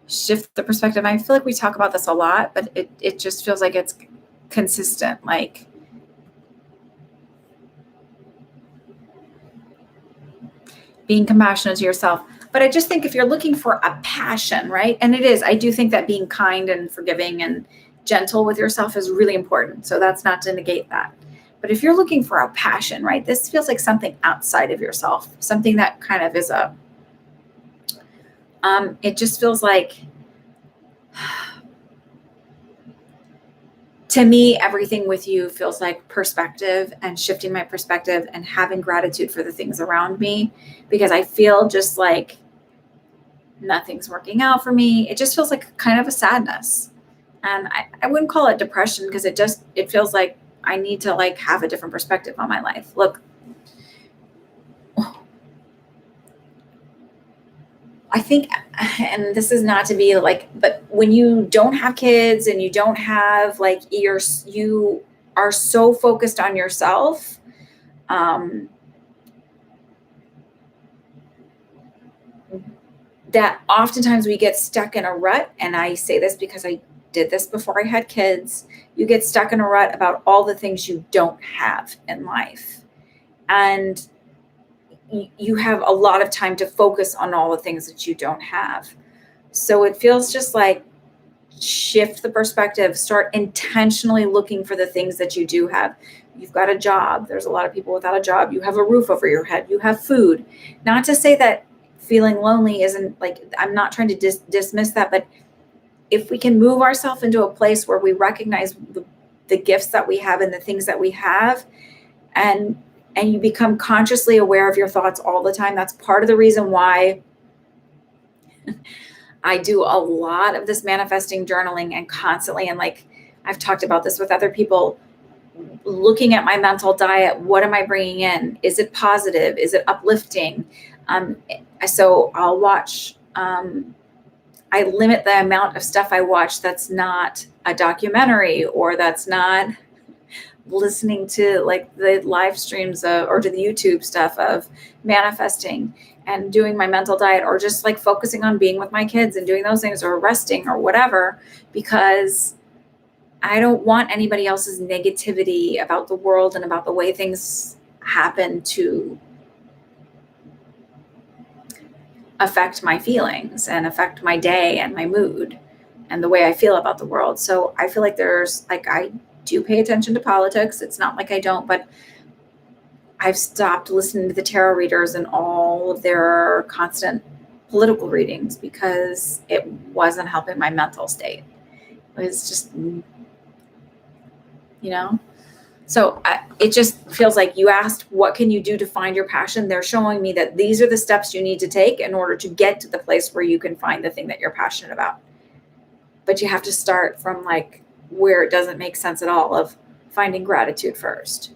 shift the perspective. I feel like we talk about this a lot, but it just feels like it's consistent. Like, being compassionate to yourself. But I just think if you're looking for a passion, right? And it is, I do think that being kind and forgiving and gentle with yourself is really important. So that's not to negate that. But if you're looking for a passion, right, this feels like something outside of yourself, something that kind of is it just feels like, to me, everything with you feels like perspective and shifting my perspective and having gratitude for the things around me, because I feel just like nothing's working out for me. It just feels like kind of a sadness. And I wouldn't call it depression, because it feels like I need to like have a different perspective on my life. Look, I think, and this is not to be like, but when you don't have kids and you don't have like, you are so focused on yourself, that oftentimes we get stuck in a rut. And I say this because I did this before I had kids. You get stuck in a rut about all the things you don't have in life. And you have a lot of time to focus on all the things that you don't have. So it feels just like, shift the perspective, start intentionally looking for the things that you do have. You've got a job. There's a lot of people without a job. You have a roof over your head. You have food. Not to say that feeling lonely isn't, like, I'm not trying to dismiss that, but if we can move ourselves into a place where we recognize the gifts that we have and the things that we have, and you become consciously aware of your thoughts all the time. That's part of the reason why I do a lot of this manifesting journaling and constantly, and like I've talked about this with other people, looking at my mental diet. What am I bringing in? Is it positive? Is it uplifting? So I'll watch, I limit the amount of stuff I watch that's not a documentary, or that's not listening to like the live streams or to the YouTube stuff of manifesting and doing my mental diet, or just like focusing on being with my kids and doing those things, or resting or whatever, because I don't want anybody else's negativity about the world and about the way things happen to affect my feelings and affect my day and my mood and the way I feel about the world. So I feel like there's like, I do pay attention to politics. It's not like I don't, but I've stopped listening to the tarot readers and all of their constant political readings, because it wasn't helping my mental state. It was just, so it just feels like, you asked, what can you do to find your passion? They're showing me that these are the steps you need to take in order to get to the place where you can find the thing that you're passionate about. But you have to start from like where it doesn't make sense at all, of finding gratitude first.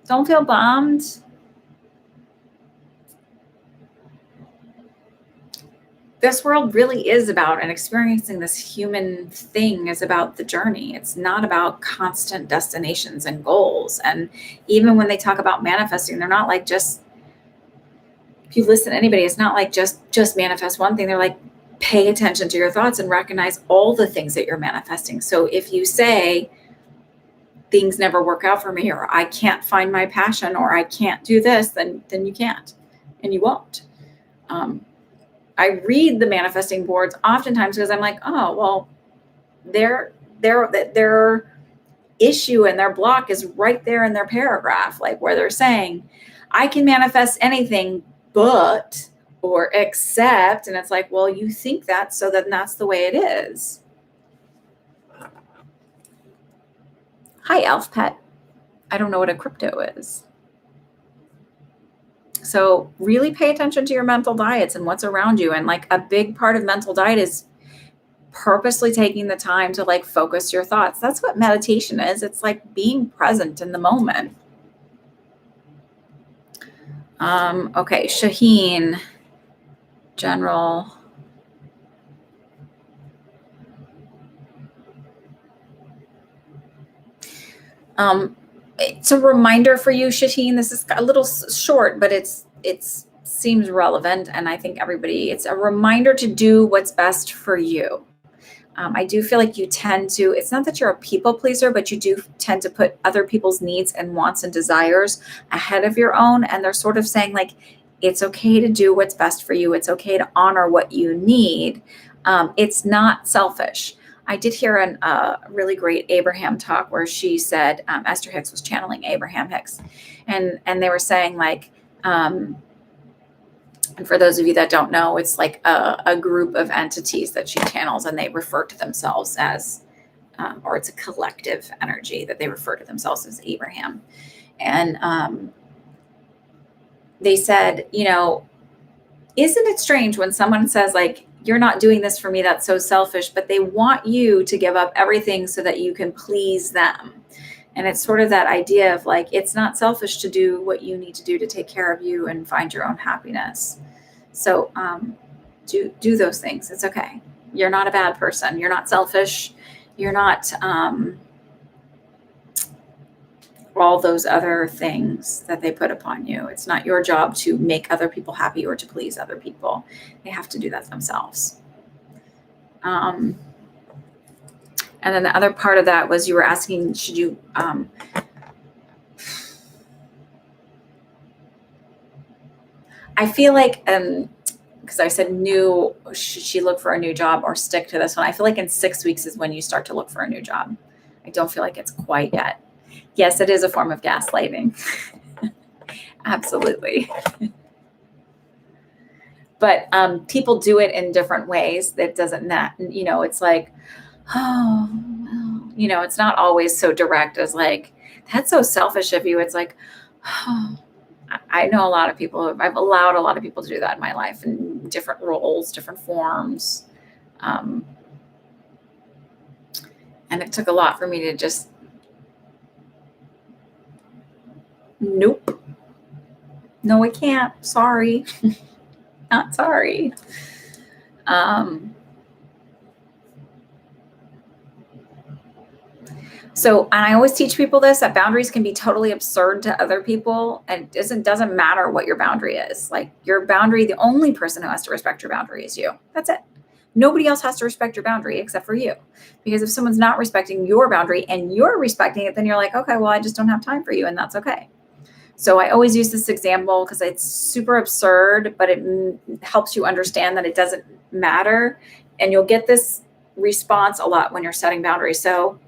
Don't feel bummed. This world really is about, and experiencing this human thing is about the journey. It's not about constant destinations and goals. And even when they talk about manifesting, they're not like just, if you listen to anybody, it's not like just manifest one thing. They're like, pay attention to your thoughts and recognize all the things that you're manifesting. So if you say, things never work out for me, or I can't find my passion, or I can't do this, then you can't, and you won't. I read the manifesting boards oftentimes because I'm like, oh, well, their issue and their block is right there in their paragraph, like where they're saying, I can manifest anything, but, or except, and it's like, well, you think that, so then that's the way it is. Hi, Elf Pet. I don't know what a crypto is. So really pay attention to your mental diets and what's around you. And like a big part of mental diet is purposely taking the time to like focus your thoughts. That's what meditation is. It's like being present in the moment. Okay, Shaheen, general. It's a reminder for you, Shaheen. This is a little short, but it's seems relevant, and I think everybody. It's a reminder to do what's best for you. I do feel like you tend to. It's not that you're a people pleaser, but you do tend to put other people's needs and wants and desires ahead of your own, and they're sort of saying like, it's okay to do what's best for you. It's okay to honor what you need. It's not selfish. I did hear a really great Abraham talk where she said Esther Hicks was channeling Abraham Hicks, and they were saying like, and for those of you that don't know, it's like a group of entities that she channels, and they refer to themselves as, or it's a collective energy that they refer to themselves as Abraham, and they said, isn't it strange when someone says like, you're not doing this for me, that's so selfish, but they want you to give up everything so that you can please them. And it's sort of that idea of like, it's not selfish to do what you need to do to take care of you and find your own happiness. So do those things. It's okay. You're not a bad person. You're not selfish. You're not all those other things that they put upon you. It's not your job to make other people happy or to please other people. They have to do that themselves. And then the other part of that was you were asking, should you, I feel like, because I said new, should she look for a new job or stick to this one? I feel like in 6 weeks is when you start to look for a new job. I don't feel like it's quite yet. Yes, it is a form of gaslighting. Absolutely. But people do it in different ways. That doesn't, it's like, oh, well, it's not always so direct as like, that's so selfish of you. It's like, oh, I know a lot of people, I've allowed a lot of people to do that in my life in different roles, different forms. And it took a lot for me to just, nope, no, I can't. Sorry. Not sorry. So, and I always teach people this, that boundaries can be totally absurd to other people, and it doesn't matter what your boundary is. Like your boundary, the only person who has to respect your boundary is you. That's it. Nobody else has to respect your boundary except for you. Because if someone's not respecting your boundary and you're respecting it, then you're like, okay, well, I just don't have time for you, and that's okay. So I always use this example because it's super absurd, but it helps you understand that it doesn't matter. And you'll get this response a lot when you're setting boundaries. So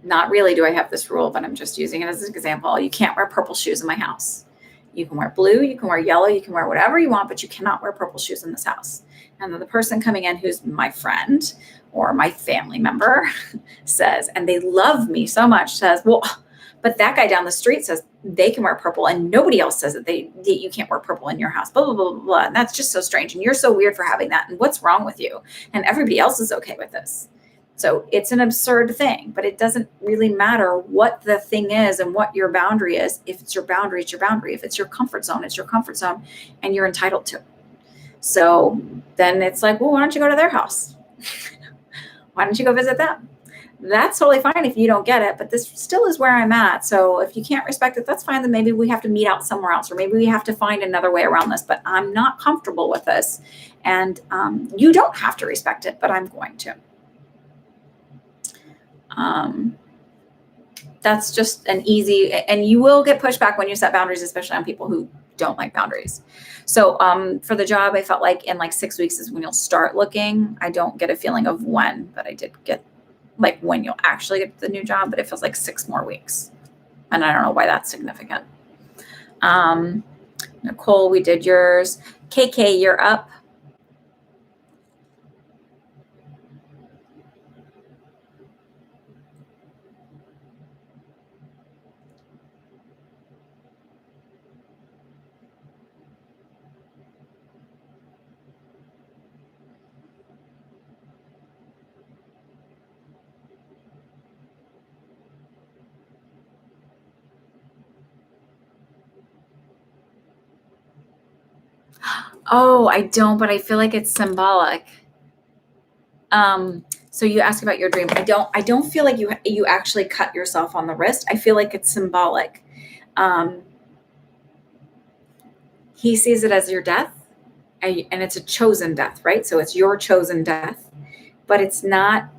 not really do I have this rule, but I'm just using it as an example. You can't wear purple shoes in my house. You can wear blue, you can wear yellow, you can wear whatever you want, but you cannot wear purple shoes in this house. And then the person coming in who's my friend or my family member says, and they love me so much, says, well, but that guy down the street says they can wear purple and nobody else says that you can't wear purple in your house, blah, blah, blah, blah, blah. And that's just so strange. And you're so weird for having that. And what's wrong with you? And everybody else is okay with this. So it's an absurd thing, but it doesn't really matter what the thing is and what your boundary is. If it's your boundary, it's your boundary. If it's your comfort zone, it's your comfort zone, and you're entitled to it. So then it's like, well, why don't you go to their house? Why don't you go visit them? That's totally fine if you don't get it, but this still is where I'm at. So if you can't respect it, that's fine. Then maybe we have to meet out somewhere else, or maybe we have to find another way around this, but I'm not comfortable with this. And you don't have to respect it, but I'm going to. That's just an easy, and you will get pushback when you set boundaries, especially on people who don't like boundaries. So for the job, I felt like in like 6 weeks is when you'll start looking. I don't get a feeling of when, but I did get like when you'll actually get the new job, but it feels like 6 more weeks. And I don't know why that's significant. Nicole, we did yours. KK, you're up. Oh, I don't, but I feel like it's symbolic. So you ask about your dream. I don't feel like you actually cut yourself on the wrist. I feel like it's symbolic. Um, he sees it as your death, and it's a chosen death, right? So it's your chosen death, but it's not.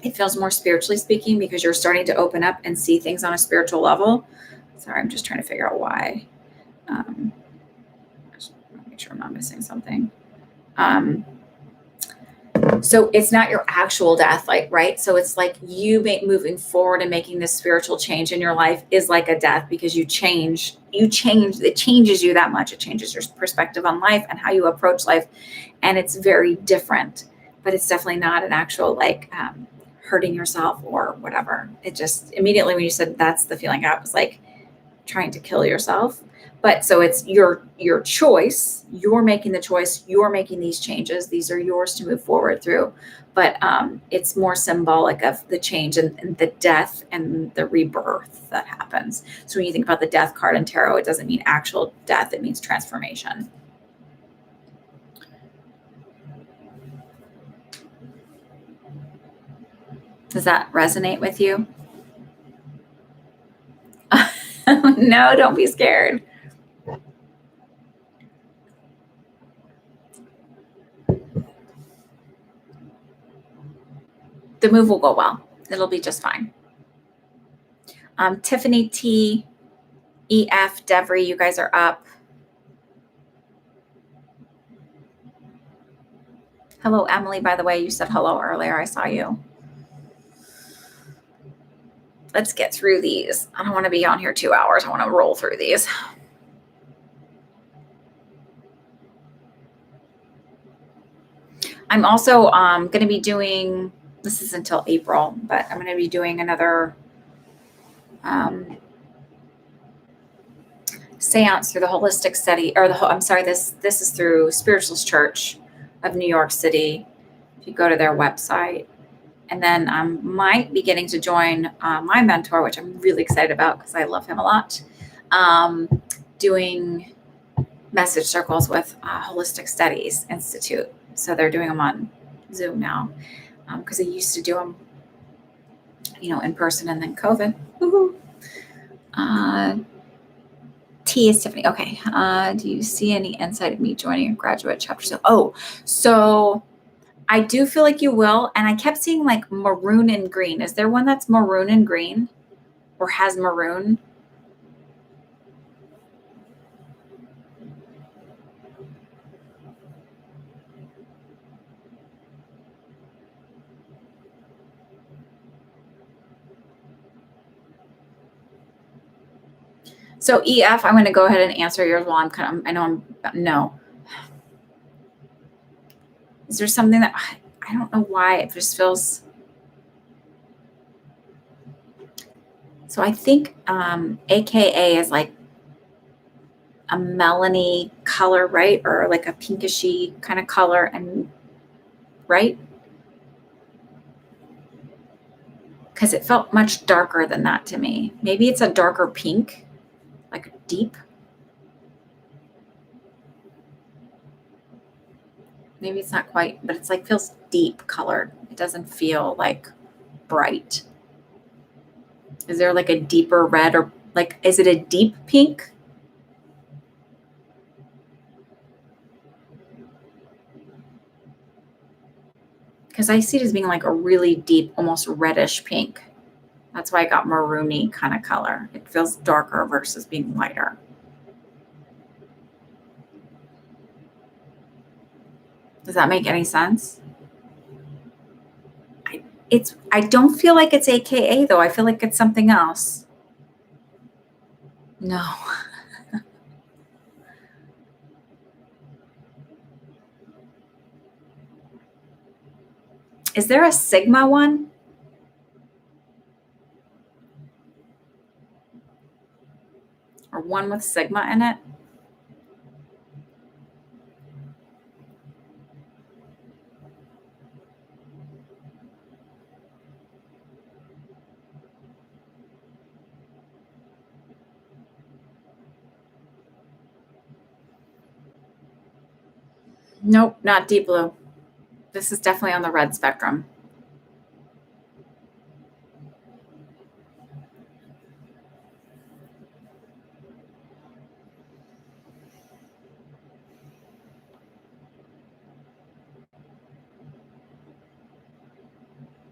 It feels more spiritually speaking because you're starting to open up and see things on a spiritual level. Sorry, I'm just trying to figure out why. Just make sure I'm not missing something. Um, so it's not your actual death, like, right? So it's like moving forward and making this spiritual change in your life is like a death because it changes you that much. It changes your perspective on life and how you approach life. And it's very different, but it's definitely not an actual hurting yourself or whatever. It just immediately when you said that's the feeling I got was like trying to kill yourself. But so it's your choice. You're making the choice. You're making these changes. These are yours to move forward through. But it's more symbolic of the change and the death and the rebirth that happens. So when you think about the death card in tarot, it doesn't mean actual death. It means transformation. Does that resonate with you? No, don't be scared. The move will go well. It'll be just fine. Tiffany T, EF, Devry, you guys are up. Hello, Emily, by the way, you said hello earlier. I saw you. Let's get through these. I don't want to be on here 2 hours. I want to roll through these. I'm also going to be doing, this is until April, but I'm going to be doing another seance through the holistic study, or this is through Spiritualist Church of New York City. If you go to their website, and then I might be getting to join my mentor, which I'm really excited about because I love him a lot, doing message circles with Holistic Studies Institute. So they're doing them on Zoom now because they used to do them, in person, and then COVID. Woo-hoo. T is Tiffany. Okay. Do you see any insight of me joining a graduate chapter? So I do feel like you will. And I kept seeing like maroon and green. Is there one that's maroon and green or has maroon? So EF, I'm going to go ahead and answer yours while no. Is there something that, I don't know why it just feels. So I think AKA is like a melony color, right? Or like a pinkishy kind of color, and right? Because it felt much darker than that to me. Maybe it's a darker pink, like a deep. Maybe it's not quite, but it's like feels deep colored. It doesn't feel like bright. Is there like a deeper red, or like, is it a deep pink? Because I see it as being like a really deep, almost reddish pink. That's why I got maroony kind of color. It feels darker versus being lighter. Does that make any sense? I don't feel like it's AKA though. I feel like it's something else. No. Is there a Sigma one? Or one with Sigma in it? Nope, not deep blue. This is definitely on the red spectrum.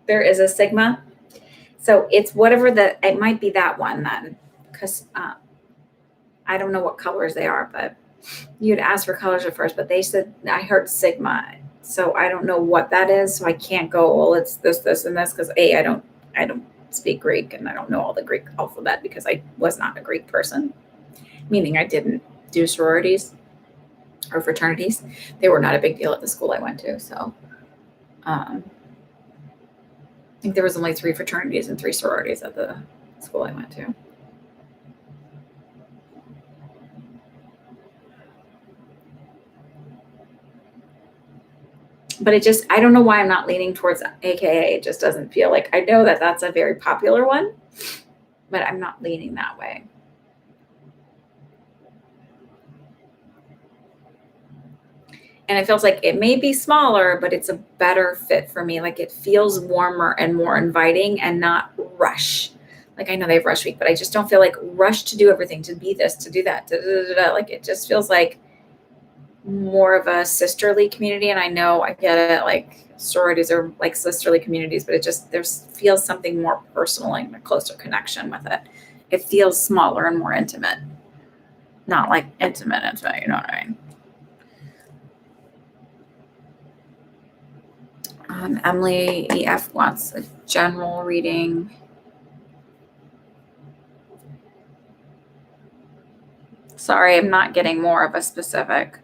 There is a sigma. So it's whatever it might be that one then, because I don't know what colors they are, but you'd asked for colors at first, but they said, I heard sigma. So I don't know what that is. So I can't go, well, it's this, and this, because I don't speak Greek and I don't know all the Greek alphabet because I was not a Greek person, meaning I didn't do sororities or fraternities. They were not a big deal at the school I went to. So I think there was only 3 fraternities and 3 sororities at the school I went to. But it just, I don't know why I'm not leaning towards AKA. It just doesn't feel like, I know that that's a very popular one, but I'm not leaning that way. And it feels like it may be smaller, but it's a better fit for me. Like it feels warmer and more inviting and not rush. Like I know they have rush week, but I just don't feel like rush to do everything, to be this, to do that. Like it just feels like more of a sisterly community. And I know I get it, like sororities are like sisterly communities, but it just, feels something more personal and a closer connection with it. It feels smaller and more intimate. Not like intimate, you know what I mean? Emily EF wants a general reading. Sorry, I'm not getting more of a specific.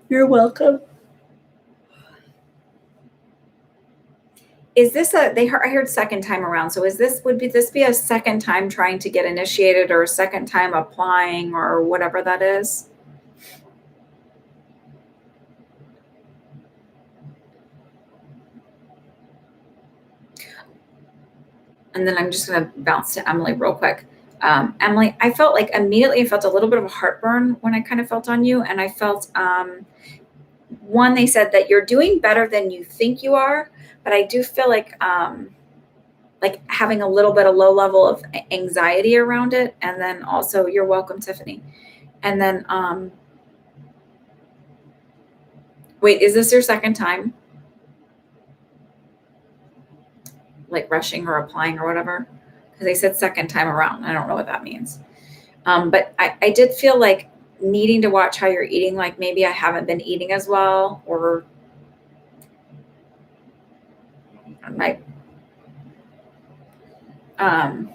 You're welcome. Is this I heard second time around. So would this be a second time trying to get initiated or a second time applying or whatever that is? And then I'm just going to bounce to Emily real quick. Emily, I felt like immediately I felt a little bit of a heartburn when I kind of felt on you. And I felt, one, they said that you're doing better than you think you are, but I do feel like having a little bit of low level of anxiety around it. And then also, you're welcome, Tiffany. And then, wait, is this your second time? Like rushing or applying or whatever? Because they said second time around. I don't know what that means. But I did feel like needing to watch how you're eating, like maybe I haven't been eating as well, or my and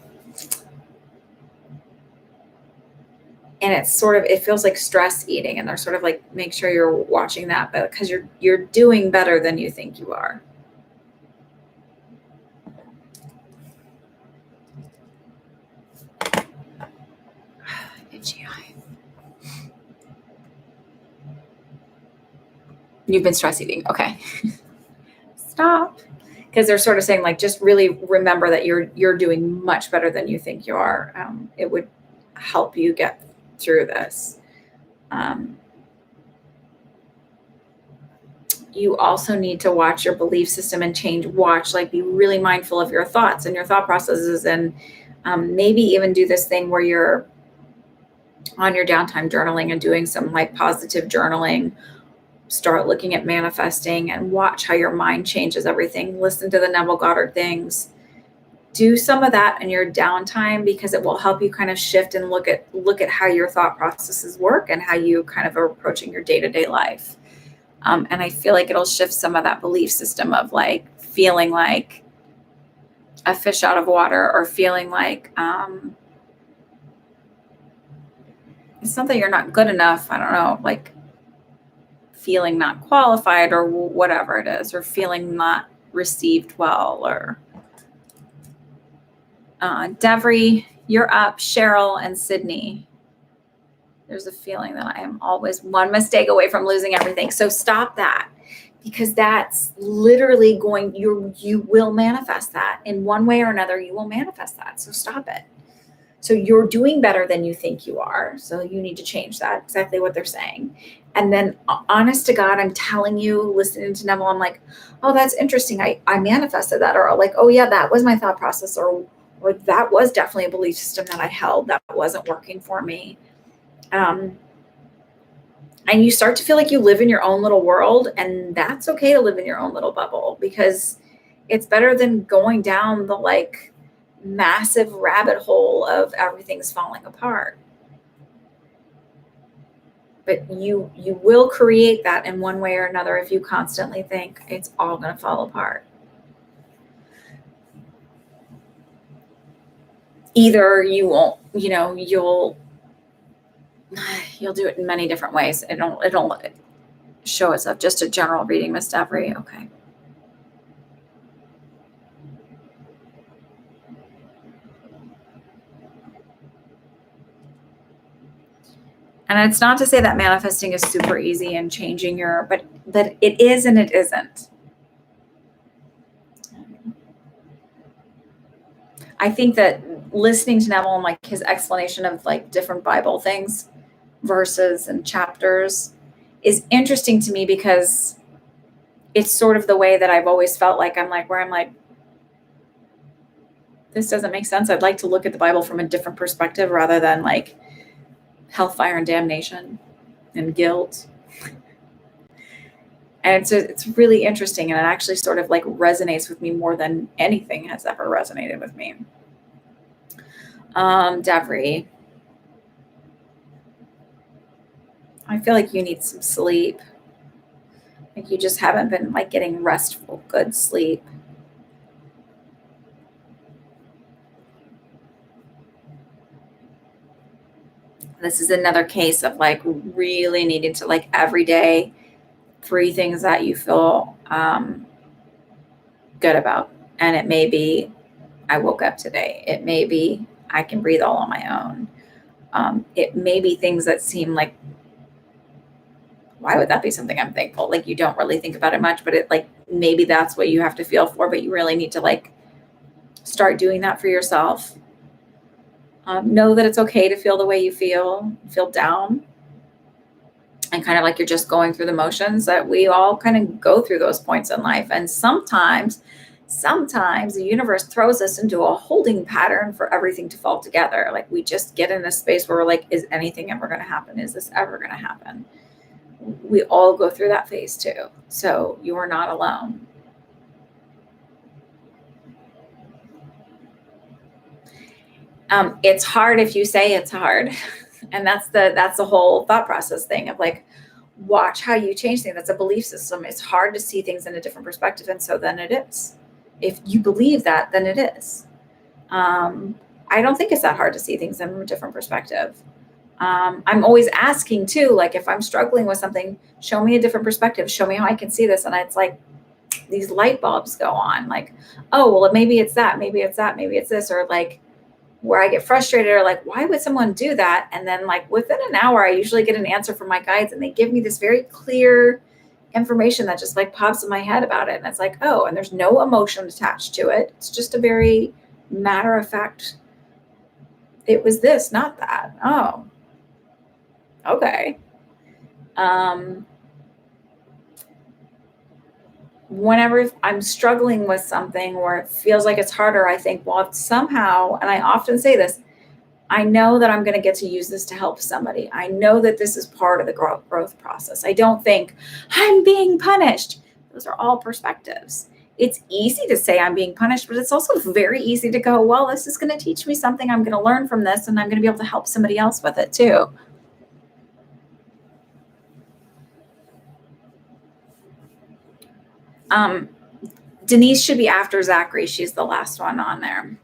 it's sort of, it feels like stress eating, and they're sort of like, make sure you're watching that, but because you're doing better than you think you are. You've been stress eating. Okay. Stop. Because they're sort of saying like, just really remember that you're doing much better than you think you are. It would help you get through this. You also need to watch your belief system and like be really mindful of your thoughts and your thought processes, and maybe even do this thing where you're on your downtime journaling and doing some like positive journaling. Start looking at manifesting and watch how your mind changes everything. Listen to the Neville Goddard things. Do some of that in your downtime, because it will help you kind of shift and look at how your thought processes work and how you kind of are approaching your day-to-day life. And I feel like it'll shift some of that belief system of like feeling like a fish out of water, or feeling like it's not that you're not good enough. I don't know, like feeling not qualified or whatever it is, or feeling not received well, or Devry, you're up. Cheryl and Sydney. There's a feeling that I am always one mistake away from losing everything. So stop that, because that's literally you will manifest that in one way or another. You will manifest that. So stop it. So you're doing better than you think you are. So you need to change that, exactly what they're saying. And then honest to God, I'm telling you, listening to Neville, I'm like, oh, that's interesting. I manifested that. Or like, oh yeah, that was my thought process. Or that was definitely a belief system that I held that wasn't working for me. And you start to feel like you live in your own little world, and that's okay to live in your own little bubble, because it's better than going down the like massive rabbit hole of everything's falling apart. But you will create that in one way or another if you constantly think it's all going to fall apart. Either you won't, you'll do it in many different ways. It'll show itself. Just a general reading, Miss Devery. Okay. And it's not to say that manifesting is super easy and changing but it is and it isn't. I think that listening to Neville and like his explanation of like different Bible things, verses and chapters, is interesting to me, because it's sort of the way that I've always felt like I'm like, this doesn't make sense. I'd like to look at the Bible from a different perspective rather than like hellfire and damnation and guilt. And it's really interesting, and it actually sort of like resonates with me more than anything has ever resonated with me. Devery, I feel like you need some sleep. Like you just haven't been like getting restful, good sleep. This is another case of like really needing to like every day 3 things that you feel good about. And it may be, I woke up today. It may be, I can breathe all on my own. It may be things that seem like, why would that be something I'm thankful? Like you don't really think about it much, but it like, maybe that's what you have to feel for, but you really need to like start doing that for yourself. Know that it's okay to feel the way you feel down, and kind of like you're just going through the motions, that we all kind of go through those points in life. And sometimes the universe throws us into a holding pattern for everything to fall together. Like we just get in a space where we're like, is anything ever going to happen? Is this ever going to happen? We all go through that phase too. So you are not alone. It's hard if you say it's hard. And that's the whole thought process thing of like, watch how you change things. That's a belief system. It's hard to see things in a different perspective. And so then it is. If you believe that, then it is. I don't think it's that hard to see things in a different perspective. I'm always asking too, like if I'm struggling with something, show me a different perspective. Show me how I can see this. And it's like these light bulbs go on, like, oh, well, maybe it's that, maybe it's that, maybe it's this, or like, where I get frustrated or like, why would someone do that? And then like within an hour, I usually get an answer from my guides, and they give me this very clear information that just like pops in my head about it. And it's like, oh, and there's no emotion attached to it. It's just a very matter of fact, it was this, not that. Oh, okay. Whenever I'm struggling with something or it feels like it's harder, I think, well, somehow, and I often say this, I know that I'm going to get to use this to help somebody. I know that this is part of the growth process. I don't think I'm being punished. Those are all perspectives. It's easy to say I'm being punished, but it's also very easy to go, well, this is going to teach me something. I'm going to learn from this, and I'm going to be able to help somebody else with it too. Denise should be after Zachary. She's the last one on there.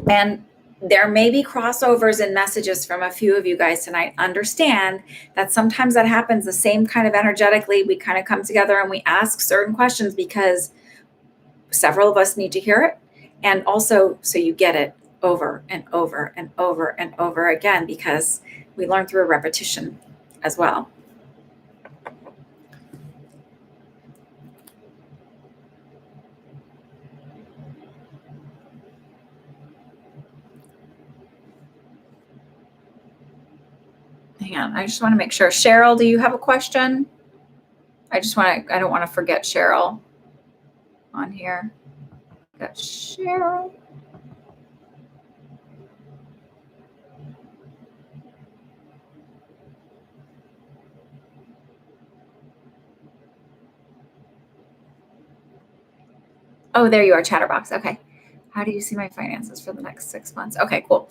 And there may be crossovers in messages from a few of you guys tonight. Understand that sometimes that happens the same kind of energetically. We kind of come together and we ask certain questions because several of us need to hear it. And also, so you get it. over and over and over and over again, because we learn through repetition as well. Hang on, I just want to make sure. Cheryl, do you have a question? I don't want to forget Cheryl on here. Got Cheryl. Oh, there you are, Chatterbox. Okay. How do you see my finances for the next 6 months? Okay, cool.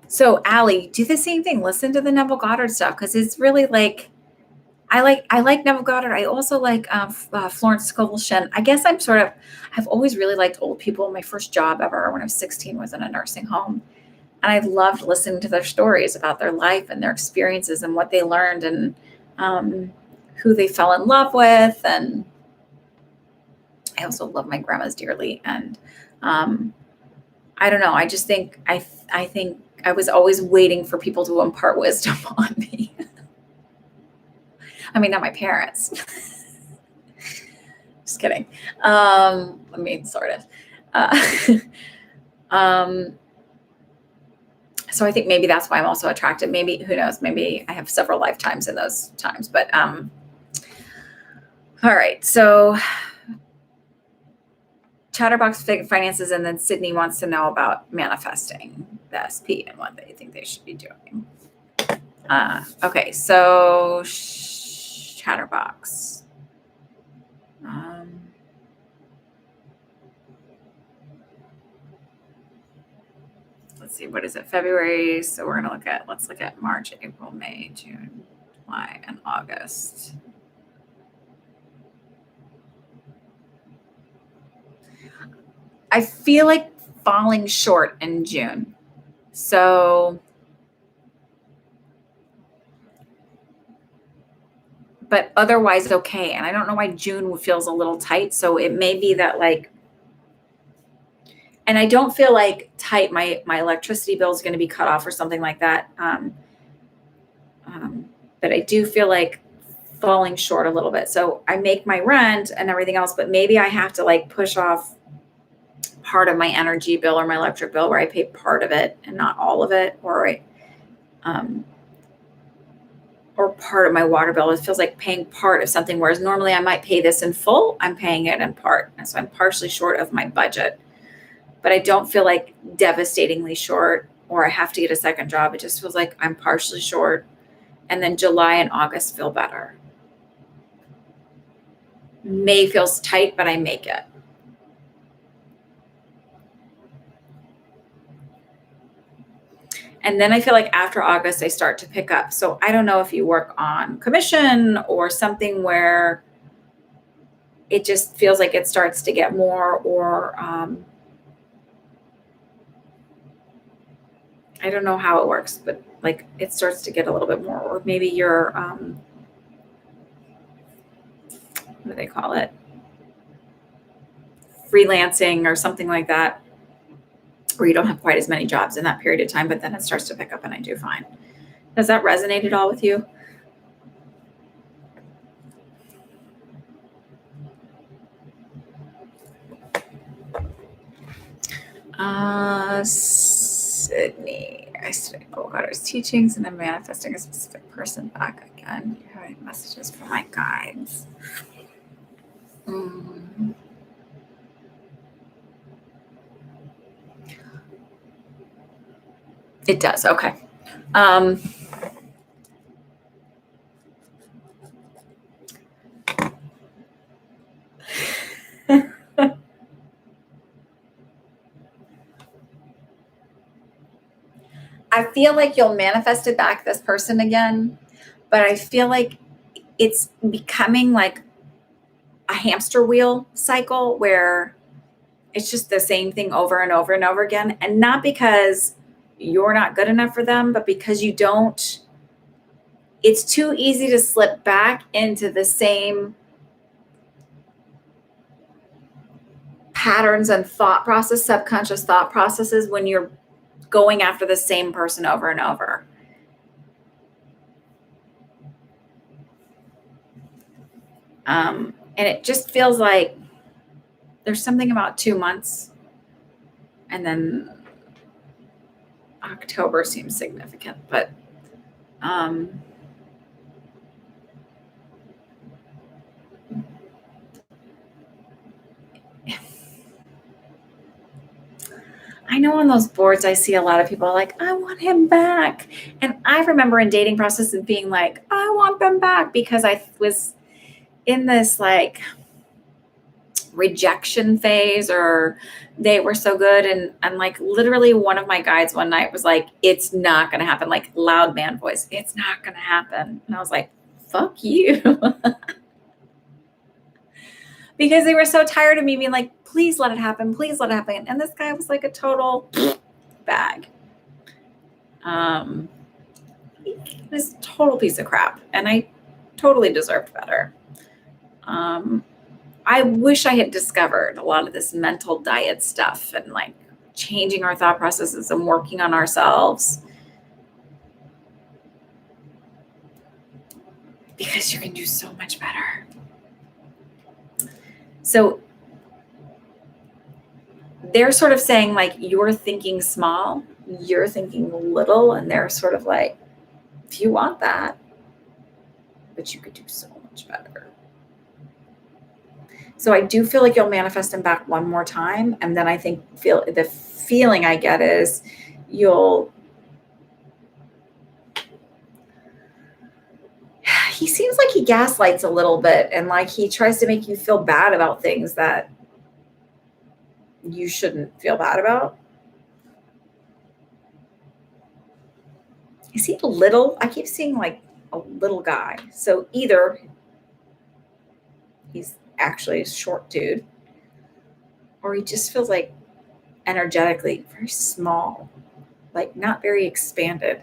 So Allie, do the same thing. Listen to the Neville Goddard stuff, because it's really like, I like Neville Goddard. I also like Florence Scovel Shinn. I guess I've always really liked old people. My first job ever when I was 16 was in a nursing home. And I loved listening to their stories about their life and their experiences and what they learned, and who they fell in love with. And I also love my grandmas dearly. And I don't know. I just think, I think I was always waiting for people to impart wisdom on me. I mean, not my parents. Just kidding. I mean, sort of. So I think maybe that's why I'm also attracted. Maybe, who knows, maybe I have several lifetimes in those times. But all right. So Chatterbox finances, and then Sydney wants to know about manifesting the SP and what they think they should be doing. Okay, so Chatterbox. Let's see, what is it? February. So we're gonna let's look at March, April, May, June, July, and August. I feel like falling short in June. So, but otherwise okay. And I don't know why June feels a little tight. So it may be that, like, and I don't feel like tight. My electricity bill is going to be cut off or something like that. But I do feel like falling short a little bit. So I make my rent and everything else, but maybe I have to like push off part of my energy bill or my electric bill, where I pay part of it and not all of it, or part of my water bill. It feels like paying part of something, whereas normally I might pay this in full. I'm paying it in part. And so I'm partially short of my budget, but I don't feel like devastatingly short, or I have to get a second job. It just feels like I'm partially short. And then July and August feel better. May feels tight, but I make it. And then I feel like after August, I start to pick up. So I don't know if you work on commission or something where it just feels like it starts to get more, or I don't know how it works, but like it starts to get a little bit more, or maybe you're, what do they call it? Freelancing or something like that, where you don't have quite as many jobs in that period of time, but then it starts to pick up and I do fine. Does that resonate at all with you? Sydney, I studied Goddard's teachings and I'm manifesting a specific person back again. You're having messages from my guides. It does. Okay. I feel like you'll manifest it back, this person again, but I feel like it's becoming like a hamster wheel cycle, where it's just the same thing over and over and over again. And not because you're not good enough for them, but because you don't, it's too easy to slip back into the same patterns and thought process, subconscious thought processes when you're going after the same person over and over. And it just feels like there's something about 2 months, and then October seems significant, but I know on those boards, I see a lot of people like, I want him back. And I remember in dating process and being like, I want them back, because I was in this like rejection phase, or they were so good. And like literally one of my guides one night was like, it's not going to happen. Like loud man voice. It's not going to happen. And I was like, fuck you. Because they were so tired of me being like, please let it happen. Please let it happen. And this guy was like a total bag. This total piece of crap. And I totally deserved better. I wish I had discovered a lot of this mental diet stuff and like changing our thought processes and working on ourselves. Because you can do so much better. So they're sort of saying like, you're thinking small, you're thinking little, and they're sort of like, if you want that, but you could do so much better. So I do feel like you'll manifest him back one more time. And then I think the feeling I get is he seems like he gaslights a little bit, and like he tries to make you feel bad about things that you shouldn't feel bad about. Is he a little? I keep seeing like a little guy. So either he's actually a short dude, or he just feels like energetically very small, like not very expanded.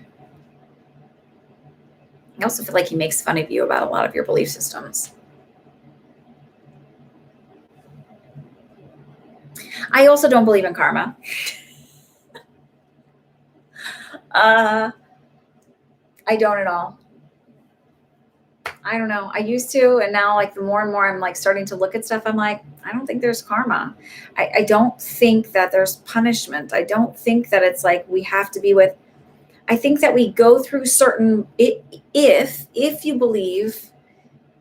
I also feel like he makes fun of you about a lot of your belief systems. I also don't believe in karma. I don't at all. I don't know. I used to, and now like the more and more I'm like starting to look at stuff, I'm like, I don't think there's karma. I don't think that there's punishment. I don't think that it's like we have to be with. I think that we go through certain, if you believe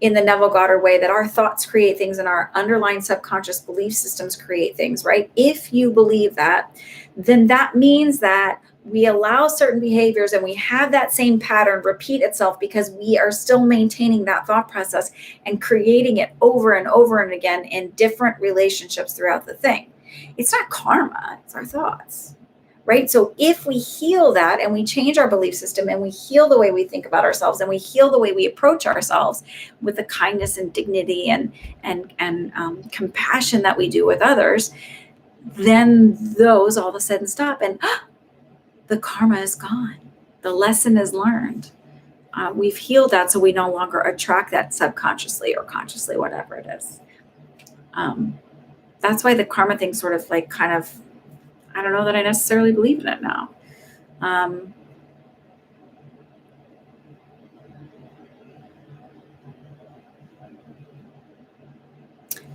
in the Neville Goddard way that our thoughts create things and our underlying subconscious belief systems create things, right? If you believe that, then that means that we allow certain behaviors and we have that same pattern repeat itself because we are still maintaining that thought process and creating it over and over and again in different relationships throughout the thing. It's not karma, it's our thoughts. Right? So if we heal that and we change our belief system and we heal the way we think about ourselves and we heal the way we approach ourselves with the kindness and dignity and compassion that we do with others, then those all of a sudden stop and the karma is gone. The lesson is learned. We've healed that, so we no longer attract that subconsciously or consciously, whatever it is. That's why the karma thing sort of like kind of, I don't know that I necessarily believe in it now.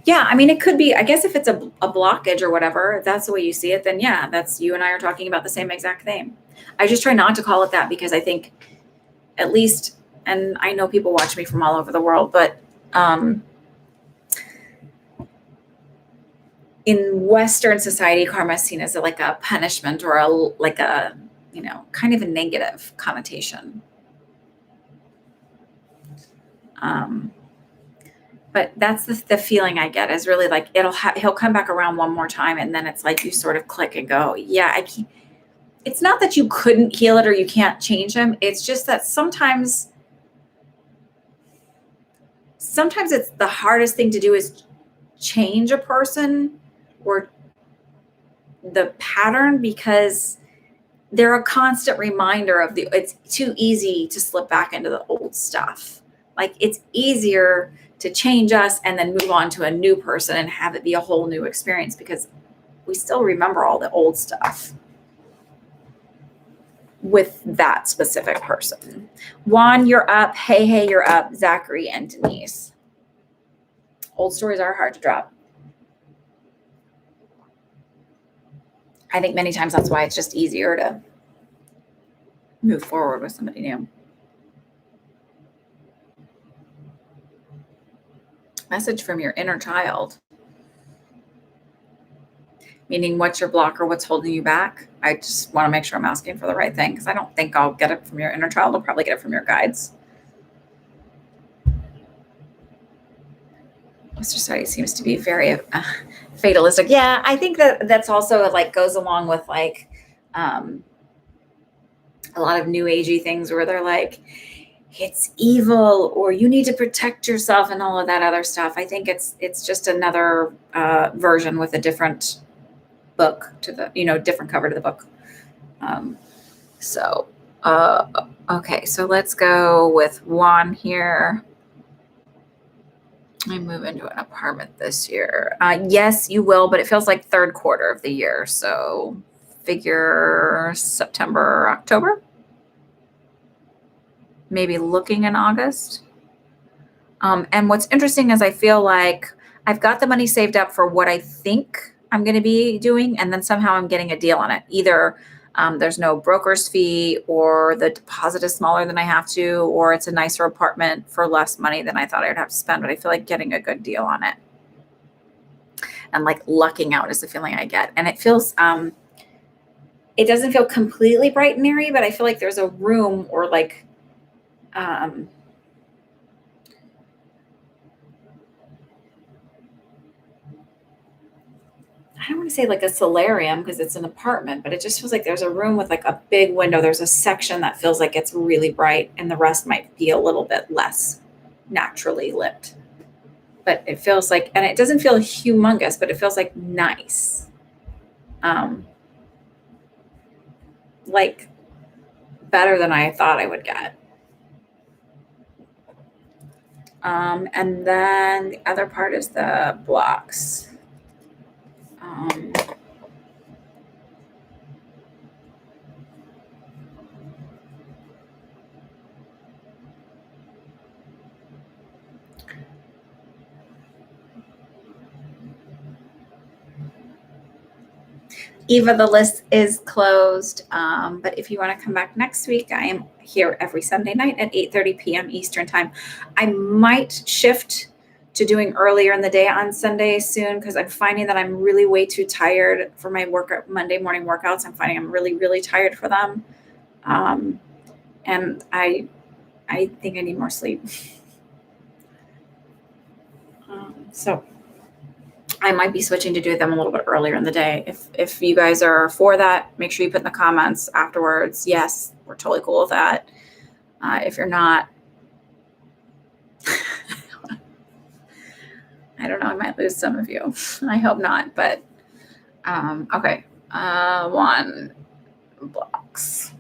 Yeah, I mean, it could be, I guess if it's a blockage or whatever, if that's the way you see it, then yeah, that's you and I are talking about the same exact thing. I just try not to call it that because I think at least, and I know people watch me from all over the world, but in Western society, karma is seen as like a punishment or like a, kind of a negative connotation. But that's the feeling I get is really like he'll come back around one more time, and then it's like you sort of click and go, yeah, I can't. It's not that you couldn't heal it or you can't change him. It's just that sometimes it's the hardest thing to do is change a person or the pattern, because they're a constant reminder of it's too easy to slip back into the old stuff. Like it's easier to change us and then move on to a new person and have it be a whole new experience because we still remember all the old stuff with that specific person. Juan, you're up. Hey, you're up. Zachary and Denise. Old stories are hard to drop. I think many times that's why it's just easier to move forward with somebody new. Message from your inner child. Meaning what's your blocker, what's holding you back? I just want to make sure I'm asking for the right thing because I don't think I'll get it from your inner child. I'll probably get it from your guides. Mr. Society seems to be very fatalistic. Yeah, I think that's also like goes along with like a lot of new agey things where they're like, it's evil or you need to protect yourself and all of that other stuff. I think it's just another version with a different book to the, different cover to the book. Okay, so let's go with Juan here. I move into an apartment this year. Yes, you will, but it feels like third quarter of the year. So figure September, October, maybe looking in August. And what's interesting is I feel like I've got the money saved up for what I think I'm going to be doing. And then somehow I'm getting a deal on it. Either there's no broker's fee or the deposit is smaller than I have to, or it's a nicer apartment for less money than I thought I would have to spend. But I feel like getting a good deal on it. And like lucking out is the feeling I get. And it feels, it doesn't feel completely bright and airy, but I feel like there's a room or like, I don't want to say like a solarium because it's an apartment, but it just feels like there's a room with like a big window. There's a section that feels like it's really bright and the rest might be a little bit less naturally lit. But it feels like, and it doesn't feel humongous, but it feels like nice. Like better than I thought I would get. And then the other part is the blocks. Eva, the list is closed, but if you want to come back next week, I am here every Sunday night at 8:30 p.m. Eastern time. I might shift to doing earlier in the day on Sunday soon because I'm finding that I'm really way too tired for my Monday morning workouts. I'm finding I'm really, really tired for them. And I think I need more sleep. So I might be switching to do them a little bit earlier in the day. If you guys are for that, make sure you put in the comments afterwards. Yes, we're totally cool with that. If you're not, I don't know, I might lose some of you. I hope not, but okay. 1 blocks.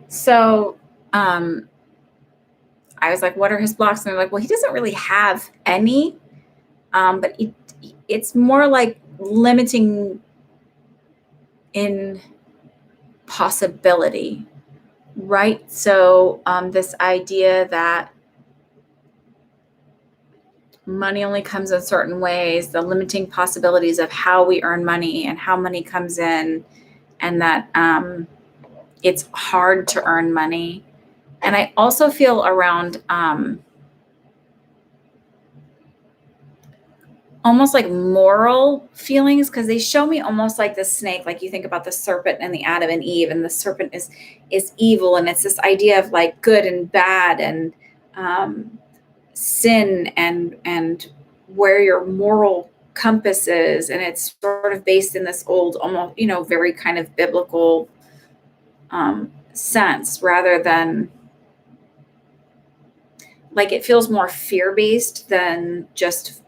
So I was like, what are his blocks? And they're like, well, he doesn't really have any, but it's more like limiting in possibility, right? So this idea that money only comes in certain ways, the limiting possibilities of how we earn money and how money comes in, and that it's hard to earn money. And I also feel around almost like moral feelings, because they show me almost like the snake. Like you think about the serpent and the Adam and Eve, and the serpent is evil, and it's this idea of like good and bad, and sin, and where your moral compass is, and it's sort of based in this old, almost very kind of biblical sense, rather than like, it feels more fear based than just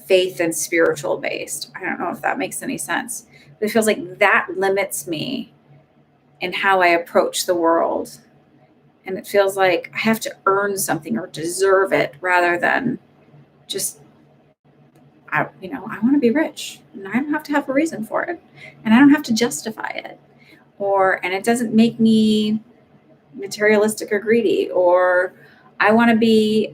faith and spiritual based. I don't know if that makes any sense, but it feels like that limits me in how I approach the world. And it feels like I have to earn something or deserve it, rather than just, I want to be rich, and I don't have to have a reason for it, and I don't have to justify it, and it doesn't make me materialistic or greedy, or I want to be,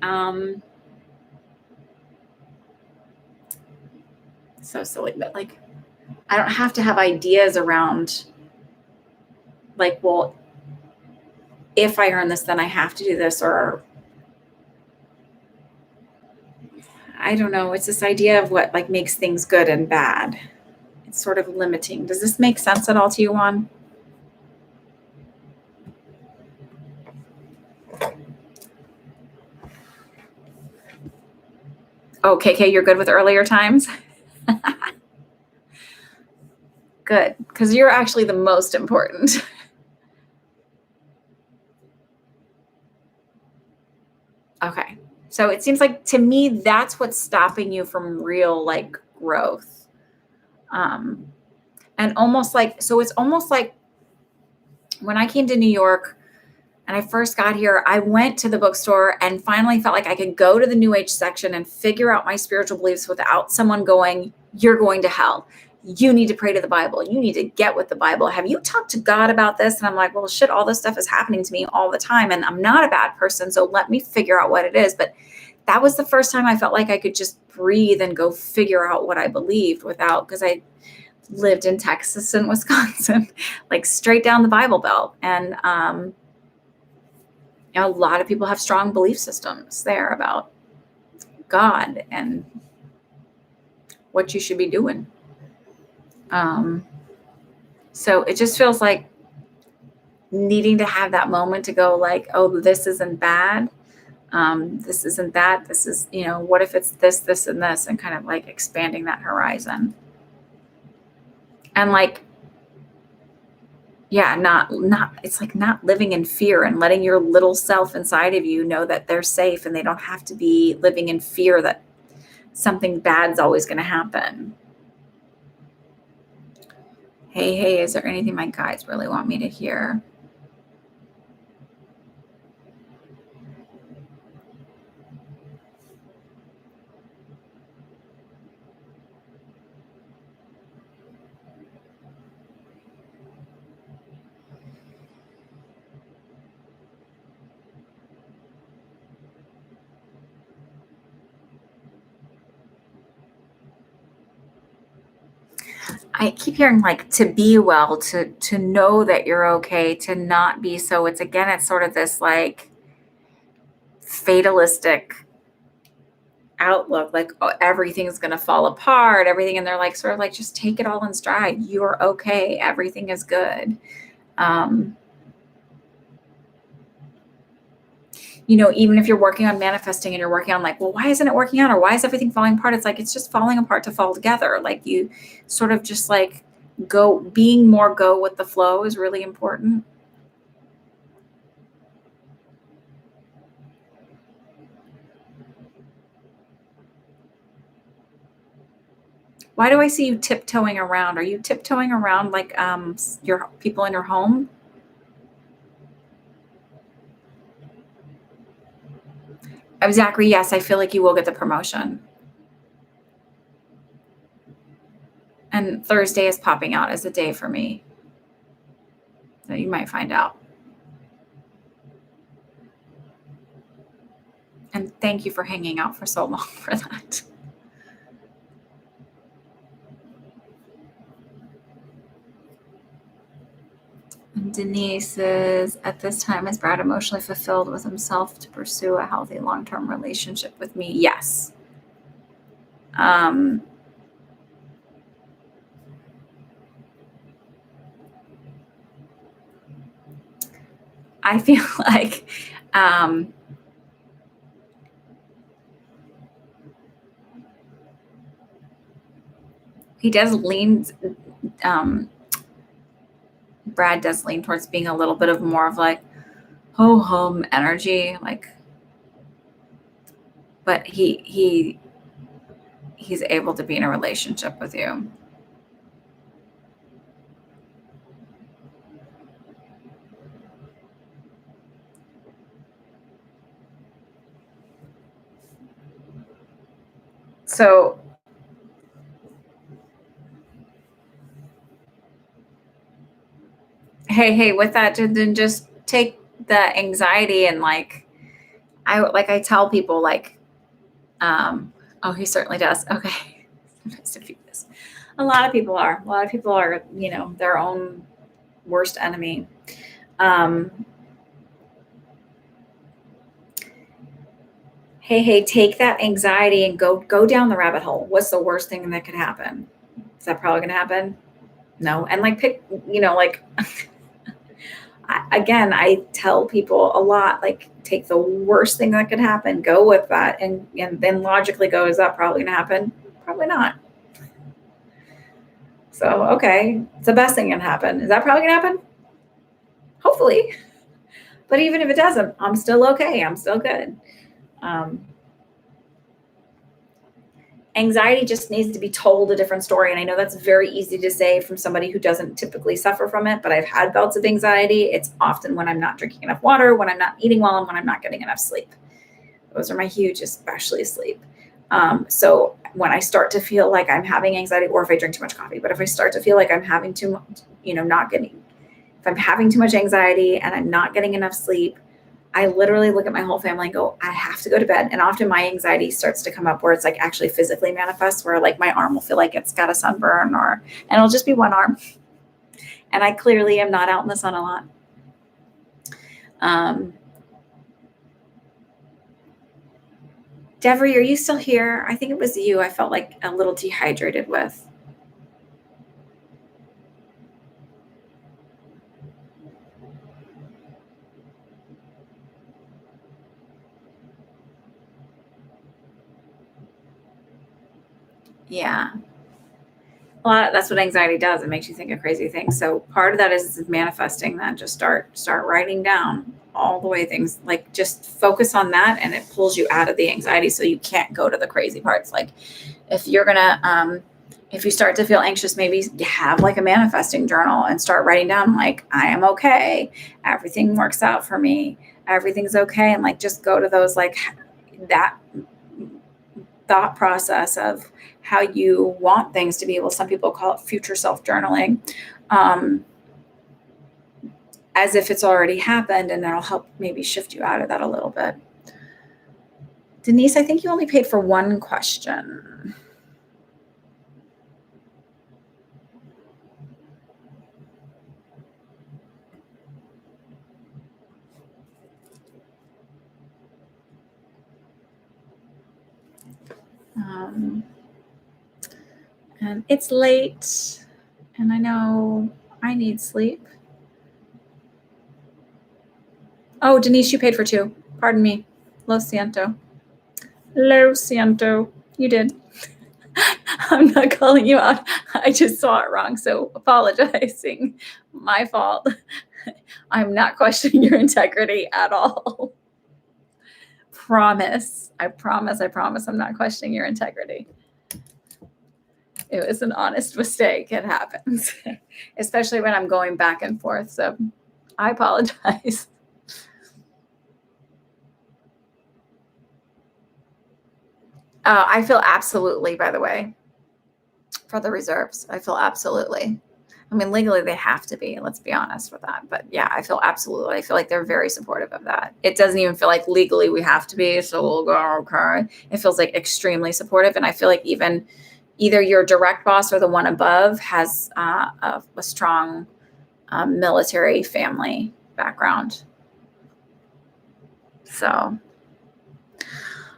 so silly, but like, I don't have to have ideas around like, well, if I earn this, then I have to do this, or I don't know. It's this idea of what like makes things good and bad. It's sort of limiting. Does this make sense at all to you, Juan? Oh, KK, you're good with earlier times? Good, because you're actually the most important. Okay. So it seems like to me that's what's stopping you from real like growth. And almost like, so it's almost like when I came to New York and I first got here, I went to the bookstore and finally felt like I could go to the New Age section and figure out my spiritual beliefs without someone going, "You're going to hell. You need to pray to the Bible. You need to get with the Bible. Have you talked to God about this?" And I'm like, well, shit, all this stuff is happening to me all the time, and I'm not a bad person, so let me figure out what it is. But that was the first time I felt like I could just breathe and go figure out what I believed without, because I lived in Texas and Wisconsin, like straight down the Bible Belt. And, a lot of people have strong belief systems there about God and what you should be doing. So it just feels like needing to have that moment to go like, oh, this isn't bad. This isn't that. This is, what if it's this, this, and this, and kind of like expanding that horizon. And like, yeah, not, it's like not living in fear and letting your little self inside of you know that they're safe and they don't have to be living in fear that something bad's always going to happen. Hey, is there anything my guides really want me to hear? I keep hearing like to be well, to know that you're okay, to not be. So it's sort of this like fatalistic outlook, like, oh, everything's going to fall apart, everything. And they're like, sort of like, just take it all in stride. You're okay. Everything is good. Even if you're working on manifesting and you're working on like, well, why isn't it working out? Or why is everything falling apart? It's like, it's just falling apart to fall together. Like you sort of just like go with the flow is really important. Why do I see you tiptoeing around? Are you tiptoeing around like your people in your home? Zachary, yes, I feel like you will get the promotion. And Thursday is popping out as a day for me that you might find out. And thank you for hanging out for so long for that. And Denise says, at this time, is Brad emotionally fulfilled with himself to pursue a healthy long-term relationship with me? Yes. I feel like he does lean, Brad does lean towards being a little bit of more of like ho hum energy, like, but he's able to be in a relationship with you. So hey, with that, then just take the anxiety and like I tell people like, oh, he certainly does. Okay. Sometimes if he does. A lot of people are, their own worst enemy. Hey, take that anxiety and go down the rabbit hole. What's the worst thing that could happen? Is that probably gonna happen? No. And like pick, like I tell people a lot, like take the worst thing that could happen, go with that, and then logically go, is that probably gonna happen? Probably not. So okay, it's the best thing that can happen. Is that probably gonna happen? Hopefully. But even if it doesn't, I'm still okay. I'm still good. Um, Anxiety just needs to be told a different story. And I know that's very easy to say from somebody who doesn't typically suffer from it, but I've had bouts of anxiety. It's often when I'm not drinking enough water, when I'm not eating well, and when I'm not getting enough sleep. Those are my huge, especially sleep. So when I start to feel like I'm having anxiety, or if I drink too much coffee, but if I start to feel like I'm having too much, if I'm having too much anxiety and I'm not getting enough sleep, I literally look at my whole family and go, I have to go to bed. And often my anxiety starts to come up where it's like actually physically manifests, where like my arm will feel like it's got a sunburn, and it'll just be one arm. And I clearly am not out in the sun a lot. Devery, are you still here? I think it was you I felt like a little dehydrated with. Yeah. That's what anxiety does. It makes you think of crazy things. So part of that is manifesting that. Just start writing down all the way things, like just focus on that, and it pulls you out of the anxiety so you can't go to the crazy parts. Like if you're gonna if you start to feel anxious, maybe you have like a manifesting journal and start writing down like, I am okay, everything works out for me, everything's okay, and like just go to those, like that thought process of how you want things to be. Well, some people call it future self journaling, as if it's already happened, and that'll help maybe shift you out of that a little bit. Denise, I think you only paid for one question. And it's late, and I know I need sleep. Oh, Denise, you paid for two. Pardon me. Lo siento. Lo siento. You did. I'm not calling you out. I just saw it wrong, so apologizing. My fault. I'm not questioning your integrity at all. Promise. I promise I'm not questioning your integrity. It was an honest mistake. It happens, especially when I'm going back and forth. So I apologize. I feel absolutely, by the way, for the reserves. I feel absolutely. I mean, legally they have to be, let's be honest with that. But yeah, I feel absolutely. I feel like they're very supportive of that. It doesn't even feel like legally we have to be. So we'll go, okay. It feels like extremely supportive. And I feel like even either your direct boss or the one above has a strong military family background. So,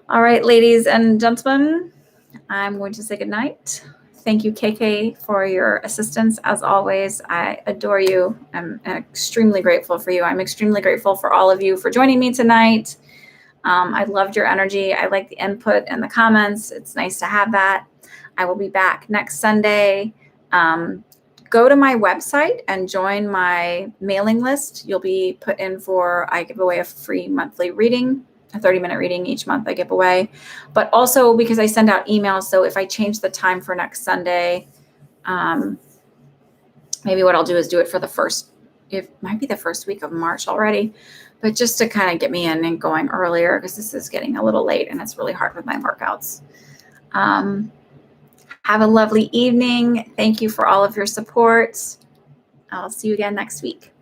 all right, ladies and gentlemen, I'm going to say goodnight. Thank you, KK, for your assistance. As always, I adore you. I'm extremely grateful for you. I'm extremely grateful for all of you for joining me tonight. I loved your energy. I like the input and the comments. It's nice to have that. I will be back next Sunday. Go to my website and join my mailing list. You'll be put in for, I give away a free monthly reading, a 30-minute reading each month I give away. But also because I send out emails, so if I change the time for next Sunday, maybe what I'll do is do it for it might be the first week of March already, but just to kind of get me in and going earlier, because this is getting a little late and it's really hard with my workouts. Have a lovely evening. Thank you for all of your support. I'll see you again next week.